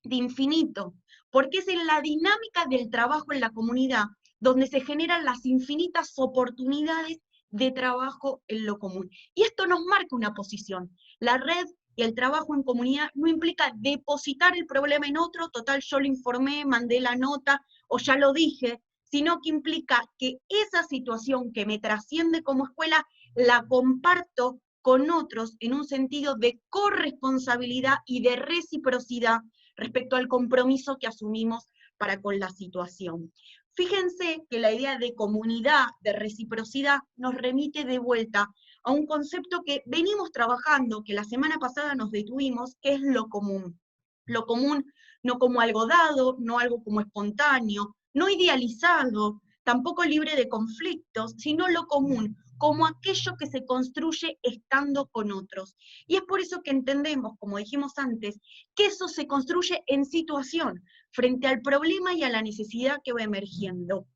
de infinito, porque es en la dinámica del trabajo en la comunidad donde se generan las infinitas oportunidades de trabajo en lo común. Y esto nos marca una posición. La red y el trabajo en comunidad no implica depositar el problema en otro, total yo lo informé, mandé la nota o ya lo dije, sino que implica que esa situación que me trasciende como escuela la comparto con otros en un sentido de corresponsabilidad y de reciprocidad respecto al compromiso que asumimos para con la situación. Fíjense que la idea de comunidad, de reciprocidad, nos remite de vuelta a un concepto que venimos trabajando, que la semana pasada nos detuvimos, que es lo común. Lo común no como algo dado, no algo como espontáneo, no idealizado, tampoco libre de conflictos, sino lo común, como aquello que se construye estando con otros. Y es por eso que entendemos, como dijimos antes, que eso se construye en situación, frente al problema y a la necesidad que va emergiendo.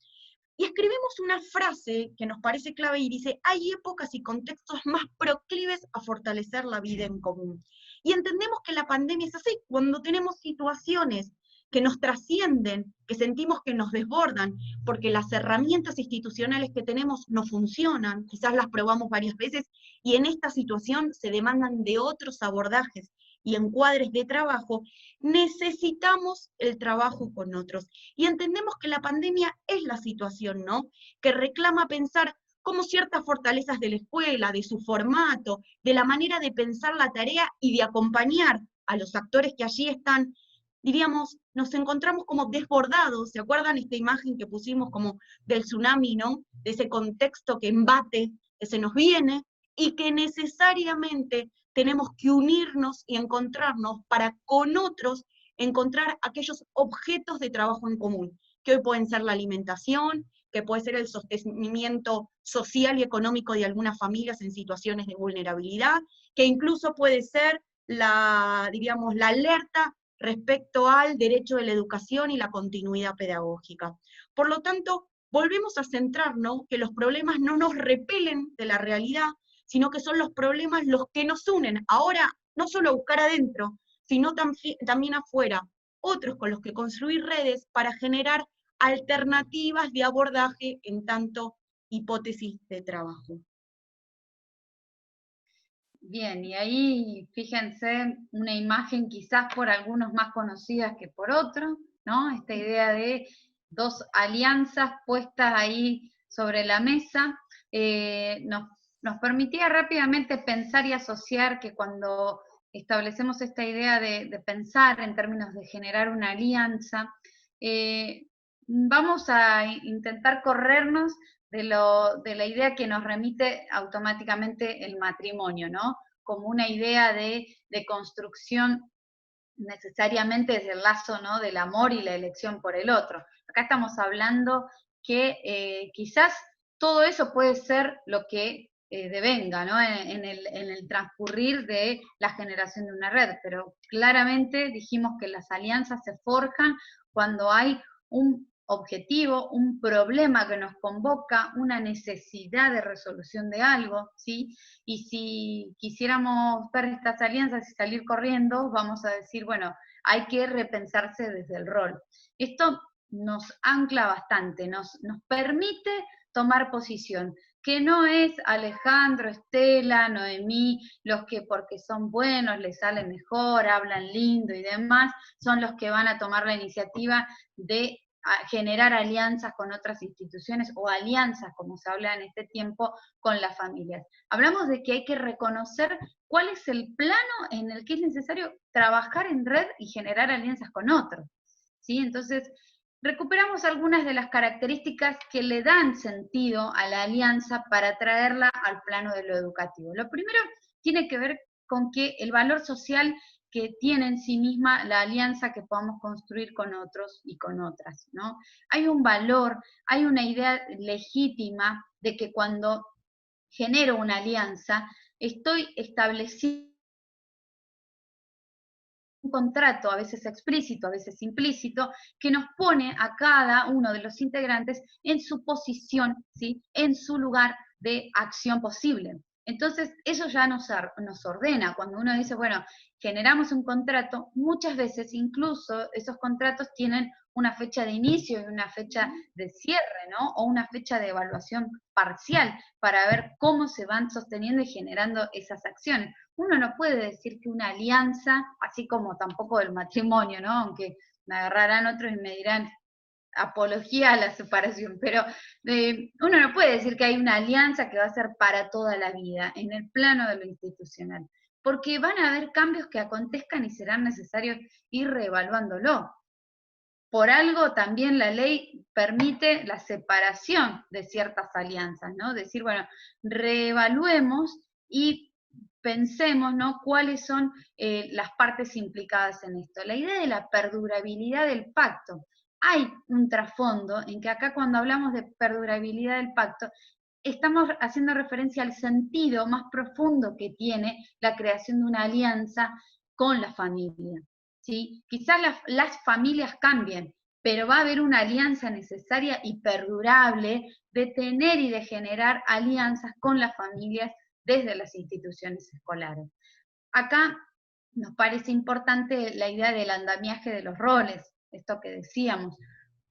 Y escribimos una frase que nos parece clave y dice, hay épocas y contextos más proclives a fortalecer la vida en común. Y entendemos que la pandemia es así, cuando tenemos situaciones que nos trascienden, que sentimos que nos desbordan, porque las herramientas institucionales que tenemos no funcionan, quizás las probamos varias veces, y en esta situación se demandan de otros abordajes y encuadres de trabajo, necesitamos el trabajo con otros. Y entendemos que la pandemia es la situación, ¿no?, que reclama pensar cómo ciertas fortalezas de la escuela, de su formato, de la manera de pensar la tarea y de acompañar a los actores que allí están, diríamos, nos encontramos como desbordados. ¿Se acuerdan esta imagen que pusimos como del tsunami, ¿no?, de ese contexto que embate, que se nos viene, y que necesariamente tenemos que unirnos y encontrarnos para con otros encontrar aquellos objetos de trabajo en común, que hoy pueden ser la alimentación, que puede ser el sostenimiento social y económico de algunas familias en situaciones de vulnerabilidad, que incluso puede ser la, diríamos, la alerta respecto al derecho de la educación y la continuidad pedagógica. Por lo tanto, volvemos a centrarnos que los problemas no nos repelen de la realidad, sino que son los problemas los que nos unen. Ahora, no solo a buscar adentro, sino también afuera, otros con los que construir redes para generar alternativas de abordaje en tanto hipótesis de trabajo. Bien, y ahí fíjense una imagen quizás por algunos más conocida que por otros, ¿no? Esta idea de dos alianzas puestas ahí sobre la mesa, nos permitía rápidamente pensar y asociar que cuando establecemos esta idea de pensar en términos de generar una alianza, vamos a intentar corrernos de la idea que nos remite automáticamente el matrimonio, ¿no? Como una idea de construcción necesariamente desde el lazo, ¿no?, del amor y la elección por el otro. Acá estamos hablando que quizás todo eso puede ser lo que devenga, ¿no?, en el transcurrir de la generación de una red, pero claramente dijimos que las alianzas se forjan cuando hay un objetivo, un problema que nos convoca, una necesidad de resolución de algo, ¿sí? Y si quisiéramos ver estas alianzas y salir corriendo, vamos a decir, bueno, hay que repensarse desde el rol. Esto nos ancla bastante, nos permite tomar posición, que no es Alejandro, Estela, Noemí, los que porque son buenos les sale mejor, hablan lindo y demás, son los que van a tomar la iniciativa de generar alianzas con otras instituciones o alianzas, como se habla en este tiempo, con las familias. Hablamos de que hay que reconocer cuál es el plano en el que es necesario trabajar en red y generar alianzas con otros, ¿sí? Entonces, recuperamos algunas de las características que le dan sentido a la alianza para traerla al plano de lo educativo. Lo primero tiene que ver con que el valor social que tiene en sí misma la alianza que podamos construir con otros y con otras, ¿no? Hay un valor, hay una idea legítima de que cuando genero una alianza, estoy estableciendo un contrato, a veces explícito, a veces implícito, que nos pone a cada uno de los integrantes en su posición, ¿sí?, en su lugar de acción posible. Entonces, eso ya nos ordena. Cuando uno dice, bueno, generamos un contrato, muchas veces incluso esos contratos tienen una fecha de inicio y una fecha de cierre, ¿no? O una fecha de evaluación parcial para ver cómo se van sosteniendo y generando esas acciones. Uno no puede decir que una alianza, así como tampoco el matrimonio, ¿no? Aunque me agarrarán otros y me dirán apología a la separación, pero uno no puede decir que hay una alianza que va a ser para toda la vida en el plano de lo institucional, porque van a haber cambios que acontezcan y serán necesarios ir reevaluándolo. Por algo también la ley permite la separación de ciertas alianzas, ¿no? Decir, bueno, reevaluemos y pensemos, ¿no?, cuáles son las partes implicadas en esto. La idea de la perdurabilidad del pacto. Hay un trasfondo en que acá cuando hablamos de perdurabilidad del pacto, estamos haciendo referencia al sentido más profundo que tiene la creación de una alianza con la familia. ¿Sí? Quizás las familias cambien, pero va a haber una alianza necesaria y perdurable de tener y de generar alianzas con las familias desde las instituciones escolares. Acá nos parece importante la idea del andamiaje de los roles, esto que decíamos.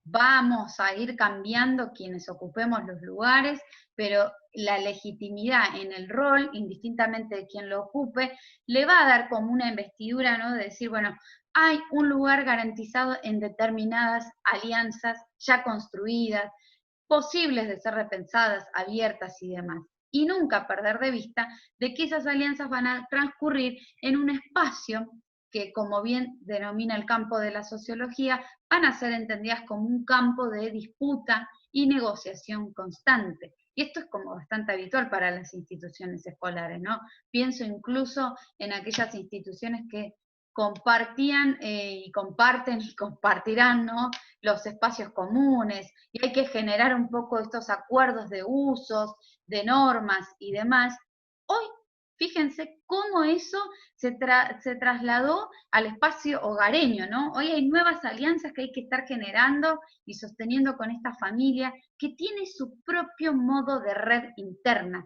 Vamos a ir cambiando quienes ocupemos los lugares, pero la legitimidad en el rol, indistintamente de quien lo ocupe, le va a dar como una investidura, ¿no?, de decir, bueno, hay un lugar garantizado en determinadas alianzas ya construidas, posibles de ser repensadas, abiertas y demás. Y nunca perder de vista de que esas alianzas van a transcurrir en un espacio que, como bien denomina el campo de la sociología, van a ser entendidas como un campo de disputa y negociación constante. Y esto es como bastante habitual para las instituciones escolares, ¿no? Pienso incluso en aquellas instituciones que compartían y comparten y compartirán, ¿no?, los espacios comunes, y hay que generar un poco estos acuerdos de usos, de normas y demás. Hoy, fíjense cómo eso se trasladó al espacio hogareño, ¿no? Hoy hay nuevas alianzas que hay que estar generando y sosteniendo con esta familia que tiene su propio modo de red interna,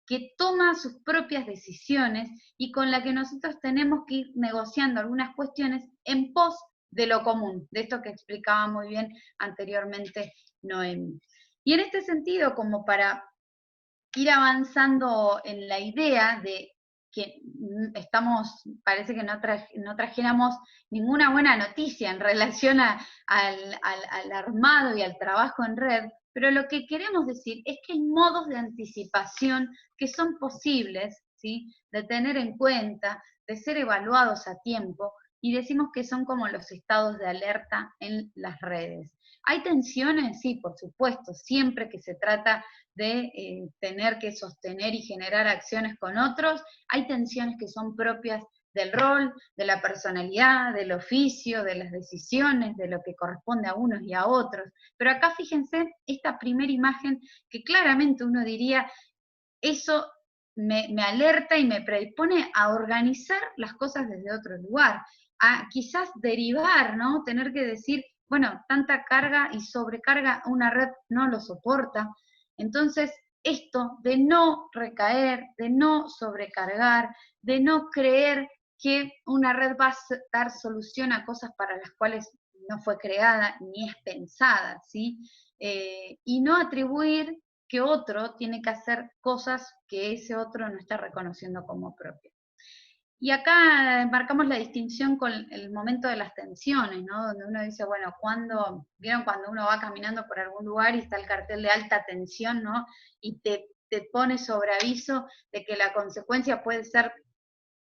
que toma sus propias decisiones y con la que nosotros tenemos que ir negociando algunas cuestiones en pos de lo común, de esto que explicaba muy bien anteriormente Noemi. Y en este sentido, como para ir avanzando en la idea de que parece que no trajéramos ninguna buena noticia en relación al armado y al trabajo en red, pero lo que queremos decir es que hay modos de anticipación que son posibles, ¿sí?, de tener en cuenta, de ser evaluados a tiempo, y decimos que son como los estados de alerta en las redes. ¿Hay tensiones? Sí, por supuesto, siempre que se trata de tener que sostener y generar acciones con otros, hay tensiones que son propias del rol, de la personalidad, del oficio, de las decisiones, de lo que corresponde a unos y a otros. Pero acá fíjense esta primera imagen que claramente uno diría, eso me alerta y me predispone a organizar las cosas desde otro lugar, a quizás derivar, ¿no? Tener que decir, bueno, tanta carga y sobrecarga una red no lo soporta. Entonces, esto de no recaer, de no sobrecargar, de no creer que una red va a dar solución a cosas para las cuales no fue creada ni es pensada, ¿sí? Y no atribuir que otro tiene que hacer cosas que ese otro no está reconociendo como propias. Y acá marcamos la distinción con el momento de las tensiones, ¿no? Donde uno dice, bueno, ¿vieron cuando uno va caminando por algún lugar y está el cartel de alta tensión, ¿no? Y te pone sobre aviso de que la consecuencia puede ser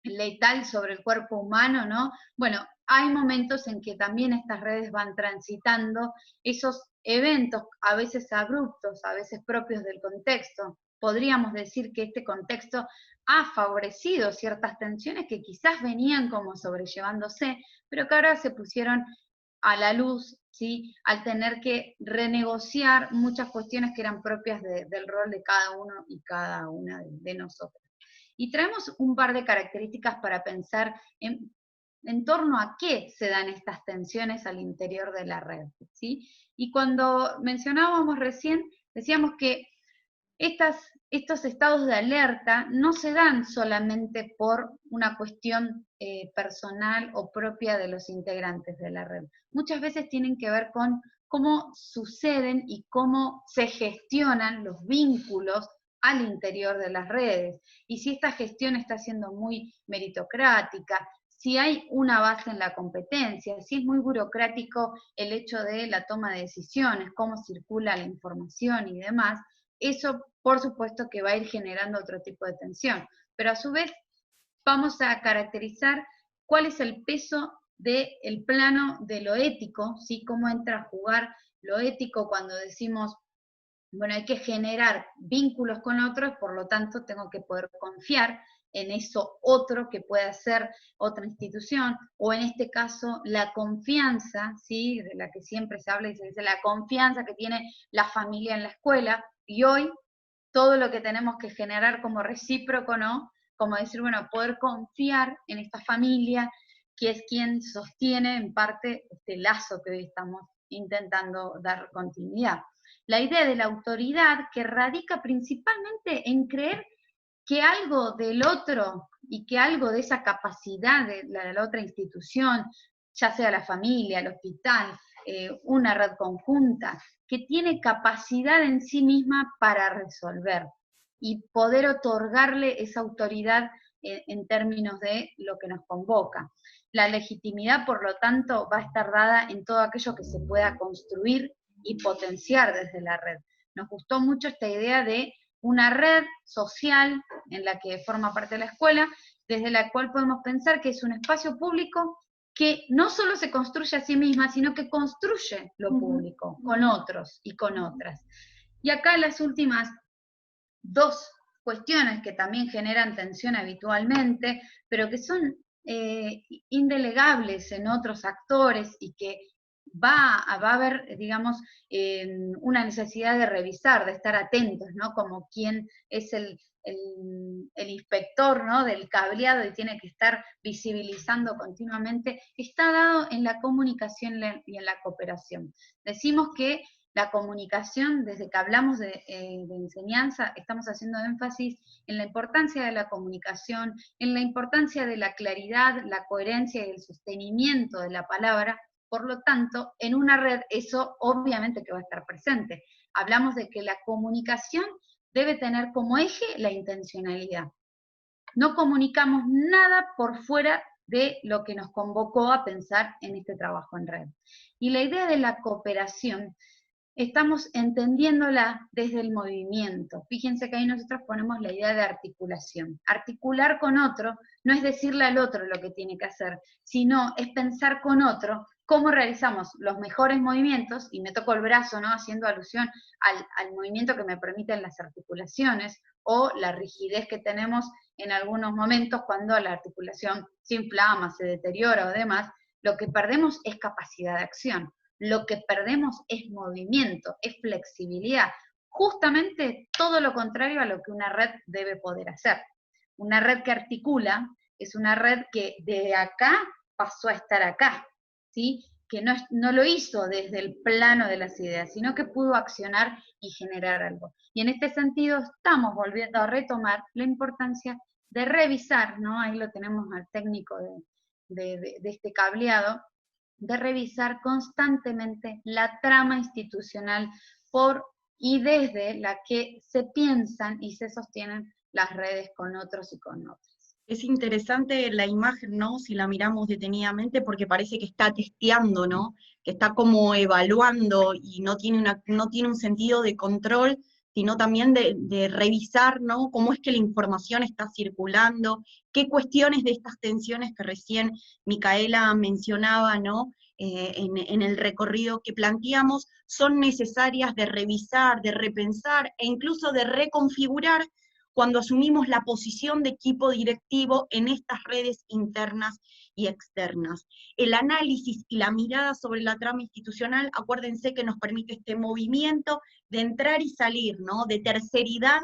letal sobre el cuerpo humano, ¿no? Bueno, hay momentos en que también estas redes van transitando esos eventos, a veces abruptos, a veces propios del contexto. Podríamos decir que este contexto ha favorecido ciertas tensiones que quizás venían como sobrellevándose, pero que ahora se pusieron a la luz, ¿sí? Al tener que renegociar muchas cuestiones que eran propias del rol de cada uno y cada una de nosotros. Y traemos un par de características para pensar en torno a qué se dan estas tensiones al interior de la red, ¿sí? Y cuando mencionábamos recién, decíamos que estos estados de alerta no se dan solamente por una cuestión personal o propia de los integrantes de la red. Muchas veces tienen que ver con cómo suceden y cómo se gestionan los vínculos al interior de las redes. Y si esta gestión está siendo muy meritocrática, si hay una base en la competencia, si es muy burocrático el hecho de la toma de decisiones, cómo circula la información y demás, eso por supuesto que va a ir generando otro tipo de tensión. Pero a su vez vamos a caracterizar cuál es el peso del plano de lo ético, ¿sí? Cómo entra a jugar lo ético cuando decimos, bueno, hay que generar vínculos con otros, por lo tanto tengo que poder confiar en eso otro que pueda ser otra institución, o en este caso la confianza, ¿sí? De la que siempre se habla y se dice la confianza que tiene la familia en la escuela, y hoy todo lo que tenemos que generar como recíproco, ¿no? Como decir, bueno, poder confiar en esta familia, que es quien sostiene en parte este lazo que hoy estamos intentando dar continuidad. La idea de la autoridad que radica principalmente en creer que algo del otro y que algo de esa capacidad de la otra institución, ya sea la familia, el hospital, una red conjunta, que tiene capacidad en sí misma para resolver y poder otorgarle esa autoridad en términos de lo que nos convoca. La legitimidad, por lo tanto, va a estar dada en todo aquello que se pueda construir y potenciar desde la red. Nos gustó mucho esta idea de una red social en la que forma parte de la escuela, desde la cual podemos pensar que es un espacio público que no solo se construye a sí misma, sino que construye lo público con otros y con otras. Y acá las últimas dos cuestiones que también generan tensión habitualmente, pero que son indelegables en otros actores y que va a haber, digamos, una necesidad de revisar, de estar atentos, ¿no? Como quien es el inspector, ¿no? Del cableado y tiene que estar visibilizando continuamente, está dado en la comunicación y en la cooperación. Decimos que la comunicación, desde que hablamos de enseñanza, estamos haciendo énfasis en la importancia de la comunicación, en la importancia de la claridad, la coherencia y el sostenimiento de la palabra. Por lo tanto, en una red eso obviamente que va a estar presente. Hablamos de que la comunicación debe tener como eje la intencionalidad. No comunicamos nada por fuera de lo que nos convocó a pensar en este trabajo en red. Y la idea de la cooperación estamos entendiéndola desde el movimiento. Fíjense que ahí nosotros ponemos la idea de articulación. Articular con otro no es decirle al otro lo que tiene que hacer, sino es pensar con otro cómo realizamos los mejores movimientos, y me toco el brazo, ¿no?, haciendo alusión al movimiento que me permiten las articulaciones, o la rigidez que tenemos en algunos momentos cuando la articulación se inflama, se deteriora o demás. Lo que perdemos es capacidad de acción. Lo que perdemos es movimiento, es flexibilidad. Justamente todo lo contrario a lo que una red debe poder hacer. Una red que articula es una red que de acá pasó a estar acá, ¿sí? Que no lo hizo desde el plano de las ideas, sino que pudo accionar y generar algo. Y en este sentido estamos volviendo a retomar la importancia de revisar, ¿no? Ahí lo tenemos al técnico de este cableado, de revisar constantemente la trama institucional por y desde la que se piensan y se sostienen las redes con otros y con otras. Es interesante la imagen, ¿no? Si la miramos detenidamente, porque parece que está testeando, ¿no? Que está como evaluando y no tiene un sentido de control, sino también de revisar, ¿no? Cómo es que la información está circulando, qué cuestiones de estas tensiones que recién Micaela mencionaba, ¿no? En el recorrido que planteamos, son necesarias de revisar, de repensar e incluso de reconfigurar cuando asumimos la posición de equipo directivo en estas redes internas y externas. El análisis y la mirada sobre la trama institucional, acuérdense que nos permite este movimiento de entrar y salir, ¿no? De terceridad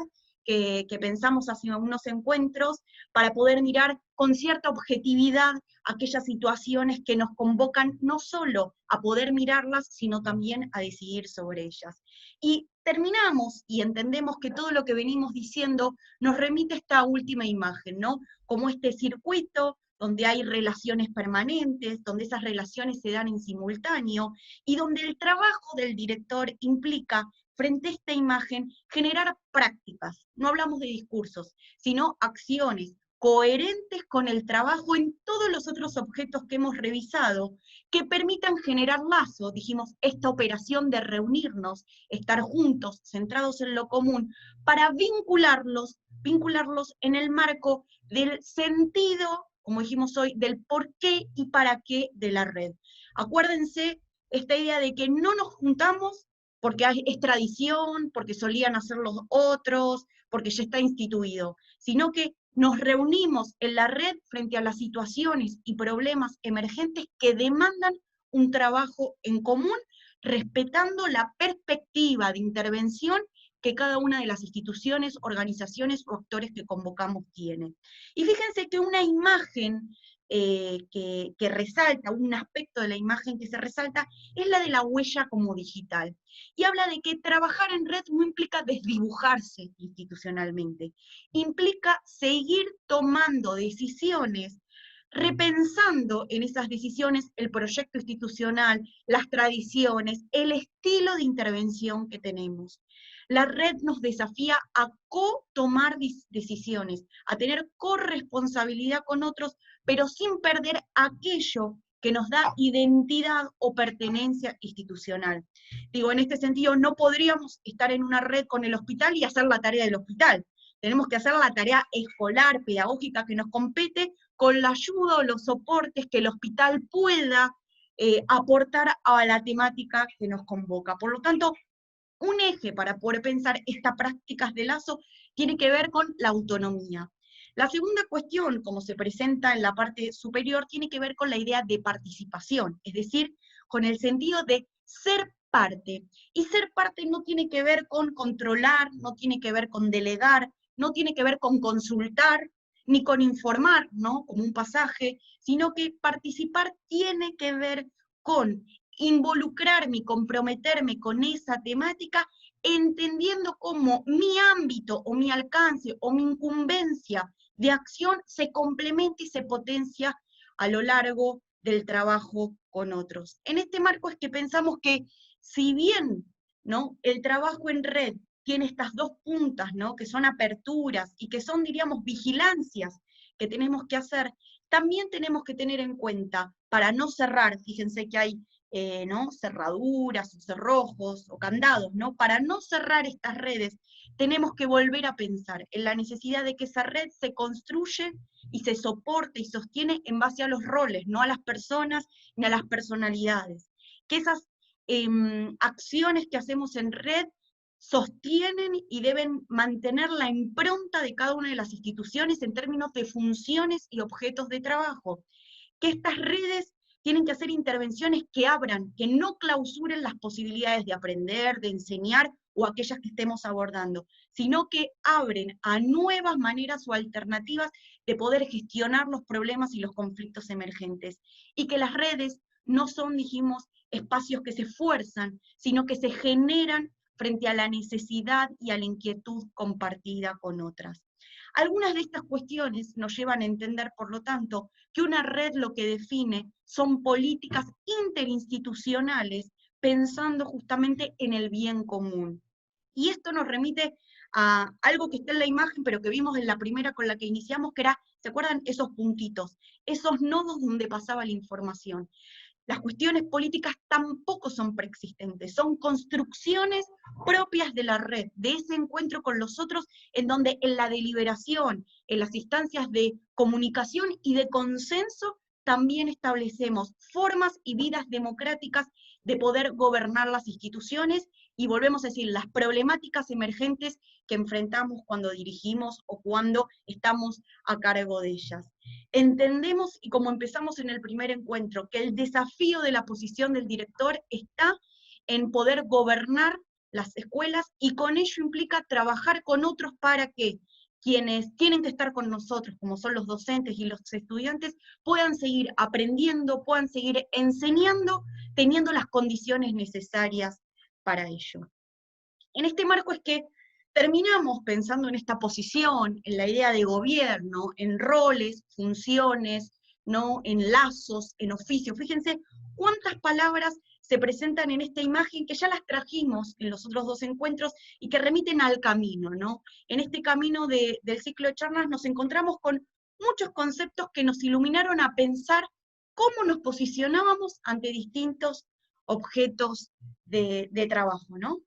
que pensamos hace unos encuentros, para poder mirar con cierta objetividad aquellas situaciones que nos convocan no solo a poder mirarlas, sino también a decidir sobre ellas. Y terminamos y entendemos que todo lo que venimos diciendo nos remite a esta última imagen, ¿no? Como este circuito donde hay relaciones permanentes, donde esas relaciones se dan en simultáneo, y donde el trabajo del director implica, frente a esta imagen, generar prácticas. No hablamos de discursos, sino acciones coherentes con el trabajo en todos los otros objetos que hemos revisado, que permitan generar lazos, dijimos, esta operación de reunirnos, estar juntos, centrados en lo común, para vincularlos en el marco del sentido, como dijimos hoy, del por qué y para qué de la red. Acuérdense esta idea de que no nos juntamos porque es tradición, porque solían hacer los otros, porque ya está instituido, sino que nos reunimos en la red frente a las situaciones y problemas emergentes que demandan un trabajo en común, respetando la perspectiva de intervención que cada una de las instituciones, organizaciones o actores que convocamos tiene. Y fíjense que una imagen que resalta, un aspecto de la imagen que se resalta, es la de la huella como digital. Y habla de que trabajar en red no implica desdibujarse institucionalmente, implica seguir tomando decisiones, repensando en esas decisiones el proyecto institucional, las tradiciones, el estilo de intervención que tenemos. La red nos desafía a co-tomar decisiones, a tener corresponsabilidad con otros, pero sin perder aquello que nos da identidad o pertenencia institucional. Digo, en este sentido, no podríamos estar en una red con el hospital y hacer la tarea del hospital. Tenemos que hacer la tarea escolar, pedagógica que nos compete, con la ayuda o los soportes que el hospital pueda aportar a la temática que nos convoca. Por lo tanto, un eje para poder pensar estas prácticas de lazo tiene que ver con la autonomía. La segunda cuestión, como se presenta en la parte superior, tiene que ver con la idea de participación, es decir, con el sentido de ser parte. Y ser parte no tiene que ver con controlar, no tiene que ver con delegar, no tiene que ver con consultar, ni con informar, ¿no? Como un pasaje, sino que participar tiene que ver con involucrarme y comprometerme con esa temática, entendiendo cómo mi ámbito o mi alcance o mi incumbencia de acción se complementa y se potencia a lo largo del trabajo con otros. En este marco es que pensamos que, si bien, ¿no?, el trabajo en red tiene estas dos puntas, ¿no?, que son aperturas y que son, diríamos, vigilancias que tenemos que hacer, también tenemos que tener en cuenta, para no cerrar, fíjense que hay ¿no? Cerraduras, o cerrojos, o candados, ¿no? Para no cerrar estas redes, tenemos que volver a pensar en la necesidad de que esa red se construye y se soporte y sostiene en base a los roles, no a las personas ni a las personalidades. Que esas acciones que hacemos en red sostienen y deben mantener la impronta de cada una de las instituciones en términos de funciones y objetos de trabajo. Que estas redes tienen que hacer intervenciones que abran, que no clausuren las posibilidades de aprender, de enseñar o aquellas que estemos abordando, sino que abren a nuevas maneras o alternativas de poder gestionar los problemas y los conflictos emergentes. Y que las redes no son, dijimos, espacios que se fuerzan, sino que se generan frente a la necesidad y a la inquietud compartida con otras. Algunas de estas cuestiones nos llevan a entender, por lo tanto, que una red lo que define son políticas interinstitucionales pensando justamente en el bien común. Y esto nos remite a algo que está en la imagen, pero que vimos en la primera con la que iniciamos, que era, ¿se acuerdan? Esos puntitos, esos nodos donde pasaba la información. Las cuestiones políticas tampoco son preexistentes, son construcciones propias de la red, de ese encuentro con los otros, en donde en la deliberación, en las instancias de comunicación y de consenso, también establecemos formas y vidas democráticas de poder gobernar las instituciones, y volvemos a decir, las problemáticas emergentes que enfrentamos cuando dirigimos o cuando estamos a cargo de ellas. Entendemos, y como empezamos en el primer encuentro, que el desafío de la posición del director está en poder gobernar las escuelas, y con ello implica trabajar con otros para que quienes tienen que estar con nosotros, como son los docentes y los estudiantes, puedan seguir aprendiendo, puedan seguir enseñando, teniendo las condiciones necesarias para ello. En este marco es que terminamos pensando en esta posición, en la idea de gobierno, en roles, funciones, ¿no? En lazos, en oficios. Fíjense cuántas palabras se presentan en esta imagen que ya las trajimos en los otros dos encuentros y que remiten al camino, ¿no? En este camino del ciclo de charlas nos encontramos con muchos conceptos que nos iluminaron a pensar cómo nos posicionábamos ante distintos objetos de trabajo, ¿no?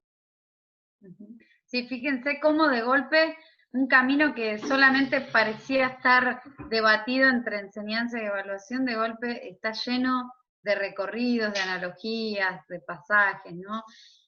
Sí, fíjense cómo de golpe un camino que solamente parecía estar debatido entre enseñanza y evaluación, de golpe está lleno de recorridos, de analogías, de pasajes, ¿no?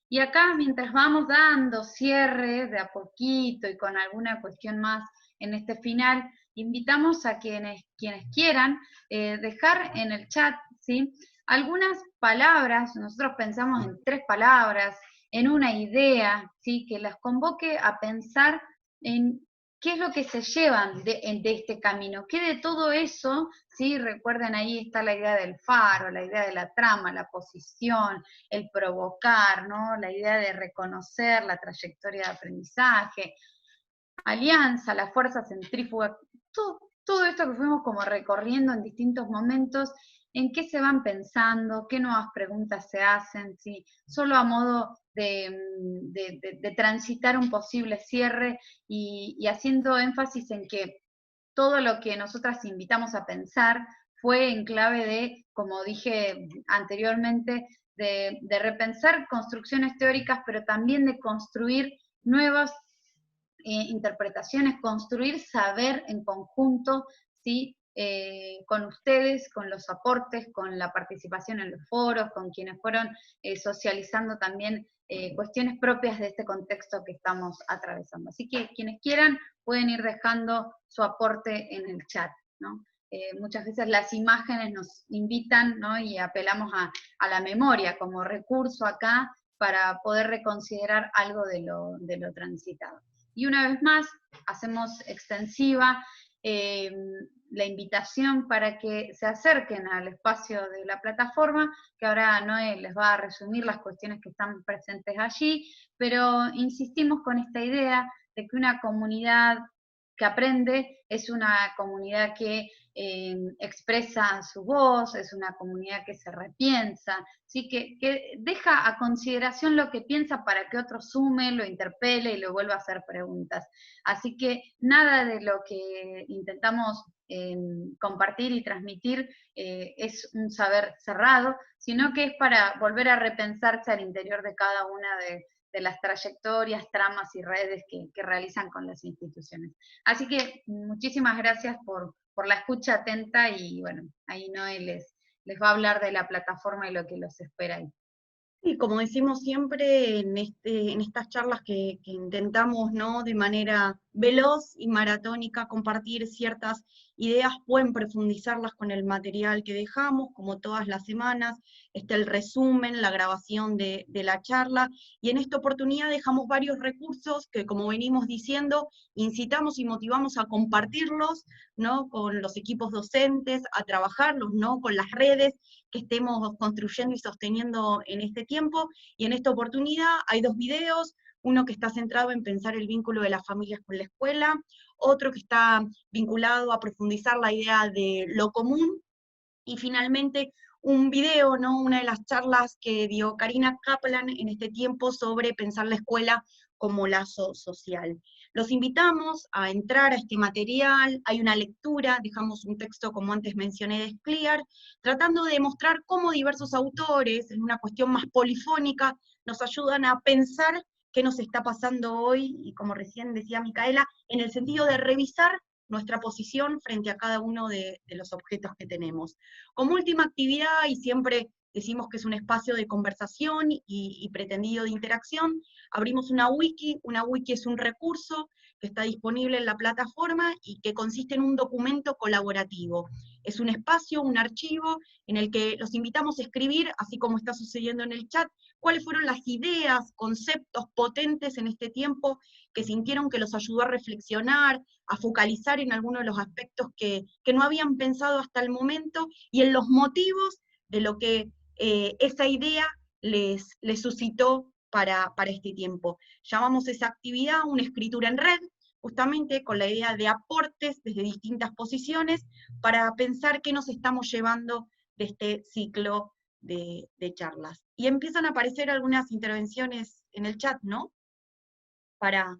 Y acá, mientras vamos dando cierres de a poquito y con alguna cuestión más en este final, invitamos a quienes quieran dejar en el chat, ¿sí? Algunas palabras, nosotros pensamos en 3 palabras, en una idea, ¿sí? Que las convoque a pensar en qué es lo que se llevan de este camino, qué de todo eso, ¿sí? Recuerden, ahí está la idea del faro, la idea de la trama, la posición, el provocar, ¿no? La idea de reconocer la trayectoria de aprendizaje, alianza, la fuerza centrífuga, todo esto que fuimos como recorriendo en distintos momentos, en qué se van pensando, qué nuevas preguntas se hacen, ¿sí? Solo a modo de transitar un posible cierre y haciendo énfasis en que todo lo que nosotras invitamos a pensar fue en clave de, como dije anteriormente, de repensar construcciones teóricas, pero también de construir nuevas interpretaciones, construir saber en conjunto, ¿sí? Con ustedes, con los aportes, con la participación en los foros, con quienes fueron socializando también cuestiones propias de este contexto que estamos atravesando. Así que quienes quieran pueden ir dejando su aporte en el chat, ¿no? Muchas veces las imágenes nos invitan, ¿no? Y apelamos a la memoria como recurso acá para poder reconsiderar algo de lo transitado. Y una vez más, hacemos extensiva la invitación para que se acerquen al espacio de la plataforma, que ahora Noé les va a resumir las cuestiones que están presentes allí, pero insistimos con esta idea de que una comunidad que aprende, es una comunidad que expresa su voz, es una comunidad que se repiensa, ¿sí? Que deja a consideración lo que piensa para que otro sume, lo interpele y lo vuelva a hacer preguntas. Así que nada de lo que intentamos compartir y transmitir es un saber cerrado, sino que es para volver a repensarse al interior de cada una de las trayectorias, tramas y redes que realizan con las instituciones. Así que muchísimas gracias por la escucha atenta y bueno, ahí Noé les va a hablar de la plataforma y lo que los espera ahí. Y como decimos siempre en estas charlas que intentamos, ¿no?, de manera veloz y maratónica compartir ciertas ideas, pueden profundizarlas con el material que dejamos, como todas las semanas, está el resumen, la grabación de la charla, y en esta oportunidad dejamos varios recursos que, como venimos diciendo, incitamos y motivamos a compartirlos, ¿no?, con los equipos docentes, a trabajarlos, ¿no?, con las redes que estemos construyendo y sosteniendo en este tiempo, y en esta oportunidad hay 2 videos, uno que está centrado en pensar el vínculo de las familias con la escuela, otro que está vinculado a profundizar la idea de lo común, y finalmente un video, ¿no?, una de las charlas que dio Karina Kaplan en este tiempo sobre pensar la escuela como lazo social. Los invitamos a entrar a este material, hay una lectura, dejamos un texto, como antes mencioné, de Scliar, tratando de mostrar cómo diversos autores, en una cuestión más polifónica, nos ayudan a pensar qué nos está pasando hoy, y como recién decía Micaela, en el sentido de revisar nuestra posición frente a cada uno de los objetos que tenemos. Como última actividad, y siempre decimos que es un espacio de conversación y pretendido de interacción, abrimos una wiki es un recurso que está disponible en la plataforma y que consiste en un documento colaborativo. Es un espacio, un archivo, en el que los invitamos a escribir, así como está sucediendo en el chat, cuáles fueron las ideas, conceptos potentes en este tiempo que sintieron que los ayudó a reflexionar, a focalizar en algunos de los aspectos que no habían pensado hasta el momento, y en los motivos de lo que esa idea les suscitó para este tiempo. Llamamos esa actividad una escritura en red, justamente con la idea de aportes desde distintas posiciones, para pensar qué nos estamos llevando de este ciclo de charlas. Y empiezan a aparecer algunas intervenciones en el chat, ¿no? Para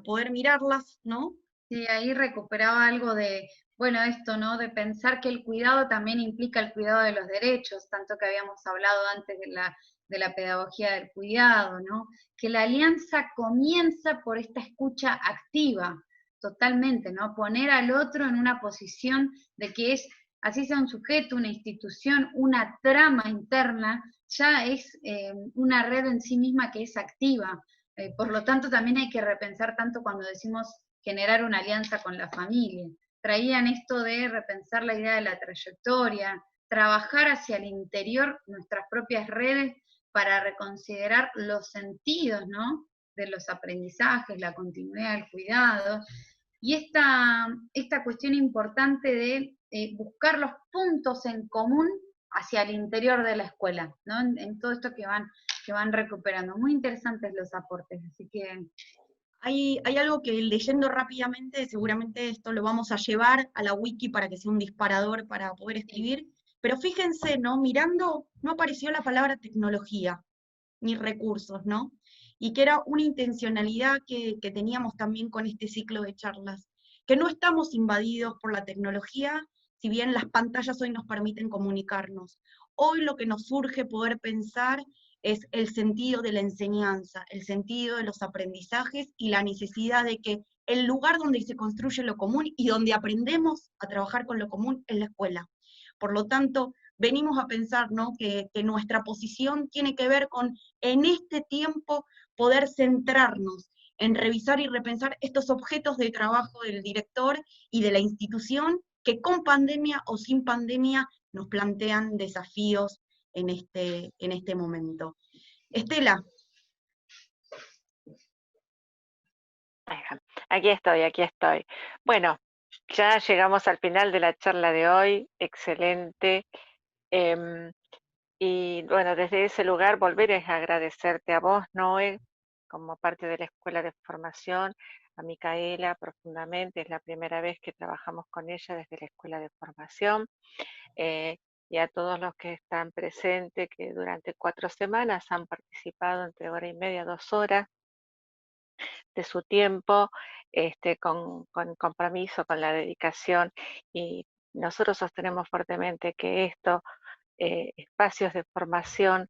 poder mirarlas, ¿no? Sí, ahí recuperaba algo de, bueno, esto, ¿no? De pensar que el cuidado también implica el cuidado de los derechos, tanto que habíamos hablado antes de la pedagogía del cuidado, ¿no? Que la alianza comienza por esta escucha activa, totalmente, ¿no? Poner al otro en una posición de que es, así sea un sujeto, una institución, una trama interna, ya es una red en sí misma que es activa. Por lo tanto, también hay que repensar tanto cuando decimos generar una alianza con la familia. Traían esto de repensar la idea de la trayectoria, trabajar hacia el interior nuestras propias redes para reconsiderar los sentidos, ¿no?, de los aprendizajes, la continuidad del cuidado, y esta cuestión importante de buscar los puntos en común hacia el interior de la escuela, ¿no?, en todo esto que van recuperando. Muy interesantes los aportes, así que... Hay algo que leyendo rápidamente, seguramente esto lo vamos a llevar a la wiki para que sea un disparador para poder escribir, pero fíjense, ¿no? Mirando, no apareció la palabra tecnología, ni recursos, ¿no? Y que era una intencionalidad que teníamos también con este ciclo de charlas, que no estamos invadidos por la tecnología, si bien las pantallas hoy nos permiten comunicarnos. Hoy lo que nos surge poder pensar es el sentido de la enseñanza, el sentido de los aprendizajes y la necesidad de que el lugar donde se construye lo común y donde aprendemos a trabajar con lo común es la escuela. Por lo tanto, venimos a pensar, ¿no?, que nuestra posición tiene que ver con, en este tiempo, poder centrarnos en revisar y repensar estos objetos de trabajo del director y de la institución que con pandemia o sin pandemia nos plantean desafíos en este momento. Estela. Aquí estoy, aquí estoy. Bueno, ya llegamos al final de la charla de hoy, excelente. Y bueno, desde ese lugar volver a agradecerte a vos, Noé, como parte de la Escuela de Formación, a Micaela profundamente, es la primera vez que trabajamos con ella desde la Escuela de Formación, y a todos los que están presentes, que durante 4 semanas han participado entre hora y media, 2 horas de su tiempo, con compromiso, con la dedicación, y nosotros sostenemos fuertemente que estos espacios de formación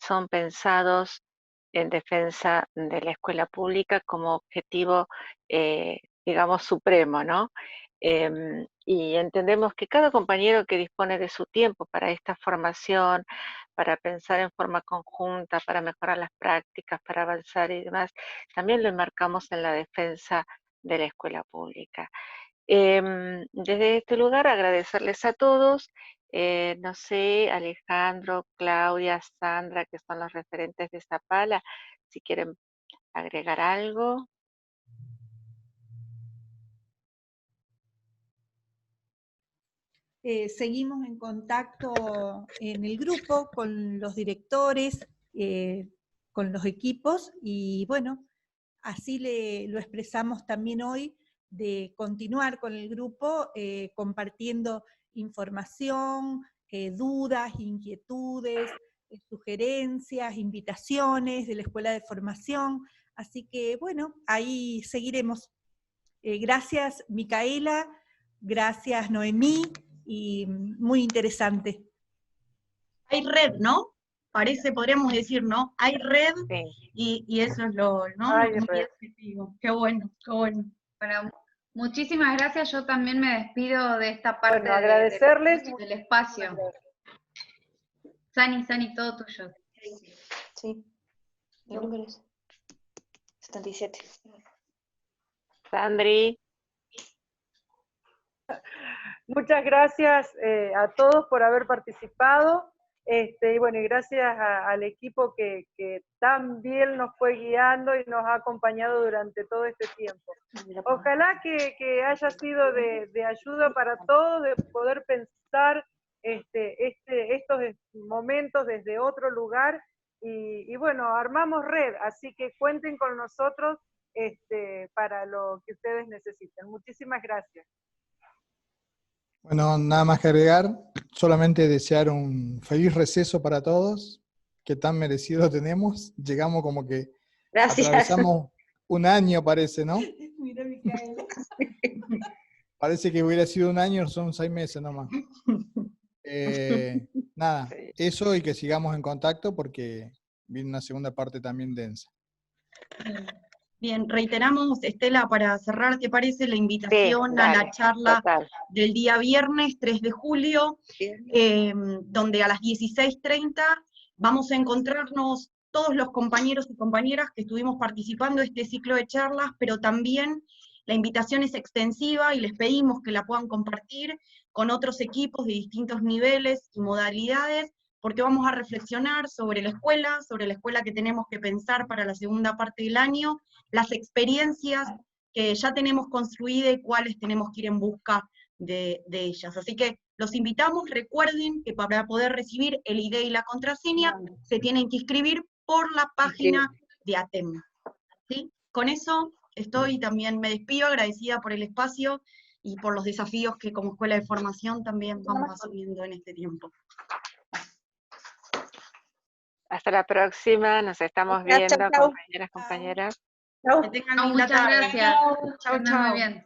son pensados en defensa de la escuela pública como objetivo, digamos, supremo, ¿no? Y entendemos que cada compañero que dispone de su tiempo para esta formación, para pensar en forma conjunta, para mejorar las prácticas, para avanzar y demás, también lo enmarcamos en la defensa de la escuela pública. Desde este lugar agradecerles a todos, no sé, Alejandro, Claudia, Sandra, que son los referentes de Zapala, si quieren agregar algo. Seguimos en contacto en el grupo con los directores, con los equipos, y bueno, así lo expresamos también hoy, de continuar con el grupo compartiendo información, dudas, inquietudes, sugerencias, invitaciones de la Escuela de Formación, así que bueno, ahí seguiremos. Gracias Micaela, gracias Noemí, y muy interesante. Hay red, ¿no? Podríamos decir, ¿no? Hay red, Sí. y eso es lo, ¿no? Hay Lo muy red. objetivo. Qué bueno, qué bueno. Bueno, muchísimas gracias, yo también me despido de esta parte Bueno, agradecerles del espacio. Sani, todo tuyo. Sí, el número es 77. Sandri. Muchas gracias a todos por haber participado, y bueno, y gracias al equipo que tan bien nos fue guiando y nos ha acompañado durante todo este tiempo. Ojalá que haya sido de ayuda para todos, de poder pensar estos momentos desde otro lugar, y bueno, armamos red, así que cuenten con nosotros para lo que ustedes necesiten. Muchísimas gracias. Bueno, nada más que agregar, solamente desear un feliz receso para todos, que tan merecido tenemos. Llegamos como que Gracias. atravesamos un año, parece, ¿no? Mira, Micaela. Parece que hubiera sido un año, son 6 meses nomás. Nada, eso, y que sigamos en contacto porque viene una segunda parte también densa. Bien, reiteramos, Estela, para cerrar, ¿te parece la invitación Sí, a dale, la charla total. del día viernes 3 de julio, donde a las 16:30 vamos a encontrarnos todos los compañeros y compañeras que estuvimos participando de este ciclo de charlas, pero también la invitación es extensiva y les pedimos que la puedan compartir con otros equipos de distintos niveles y modalidades, porque vamos a reflexionar sobre la escuela que tenemos que pensar para la segunda parte del año, las experiencias que ya tenemos construidas y cuáles tenemos que ir en busca de ellas. Así que los invitamos, recuerden que para poder recibir el ID y la contraseña se tienen que inscribir por la página de ATEM. ¿Sí? Con eso estoy, también me despido, agradecida por el espacio y por los desafíos que como Escuela de Formación también vamos asumiendo en este tiempo. Hasta la próxima, nos estamos viendo, compañeras, compañeras. Que tengan linda Muchas tarde. gracias. Chau, Que anden muy chau. bien.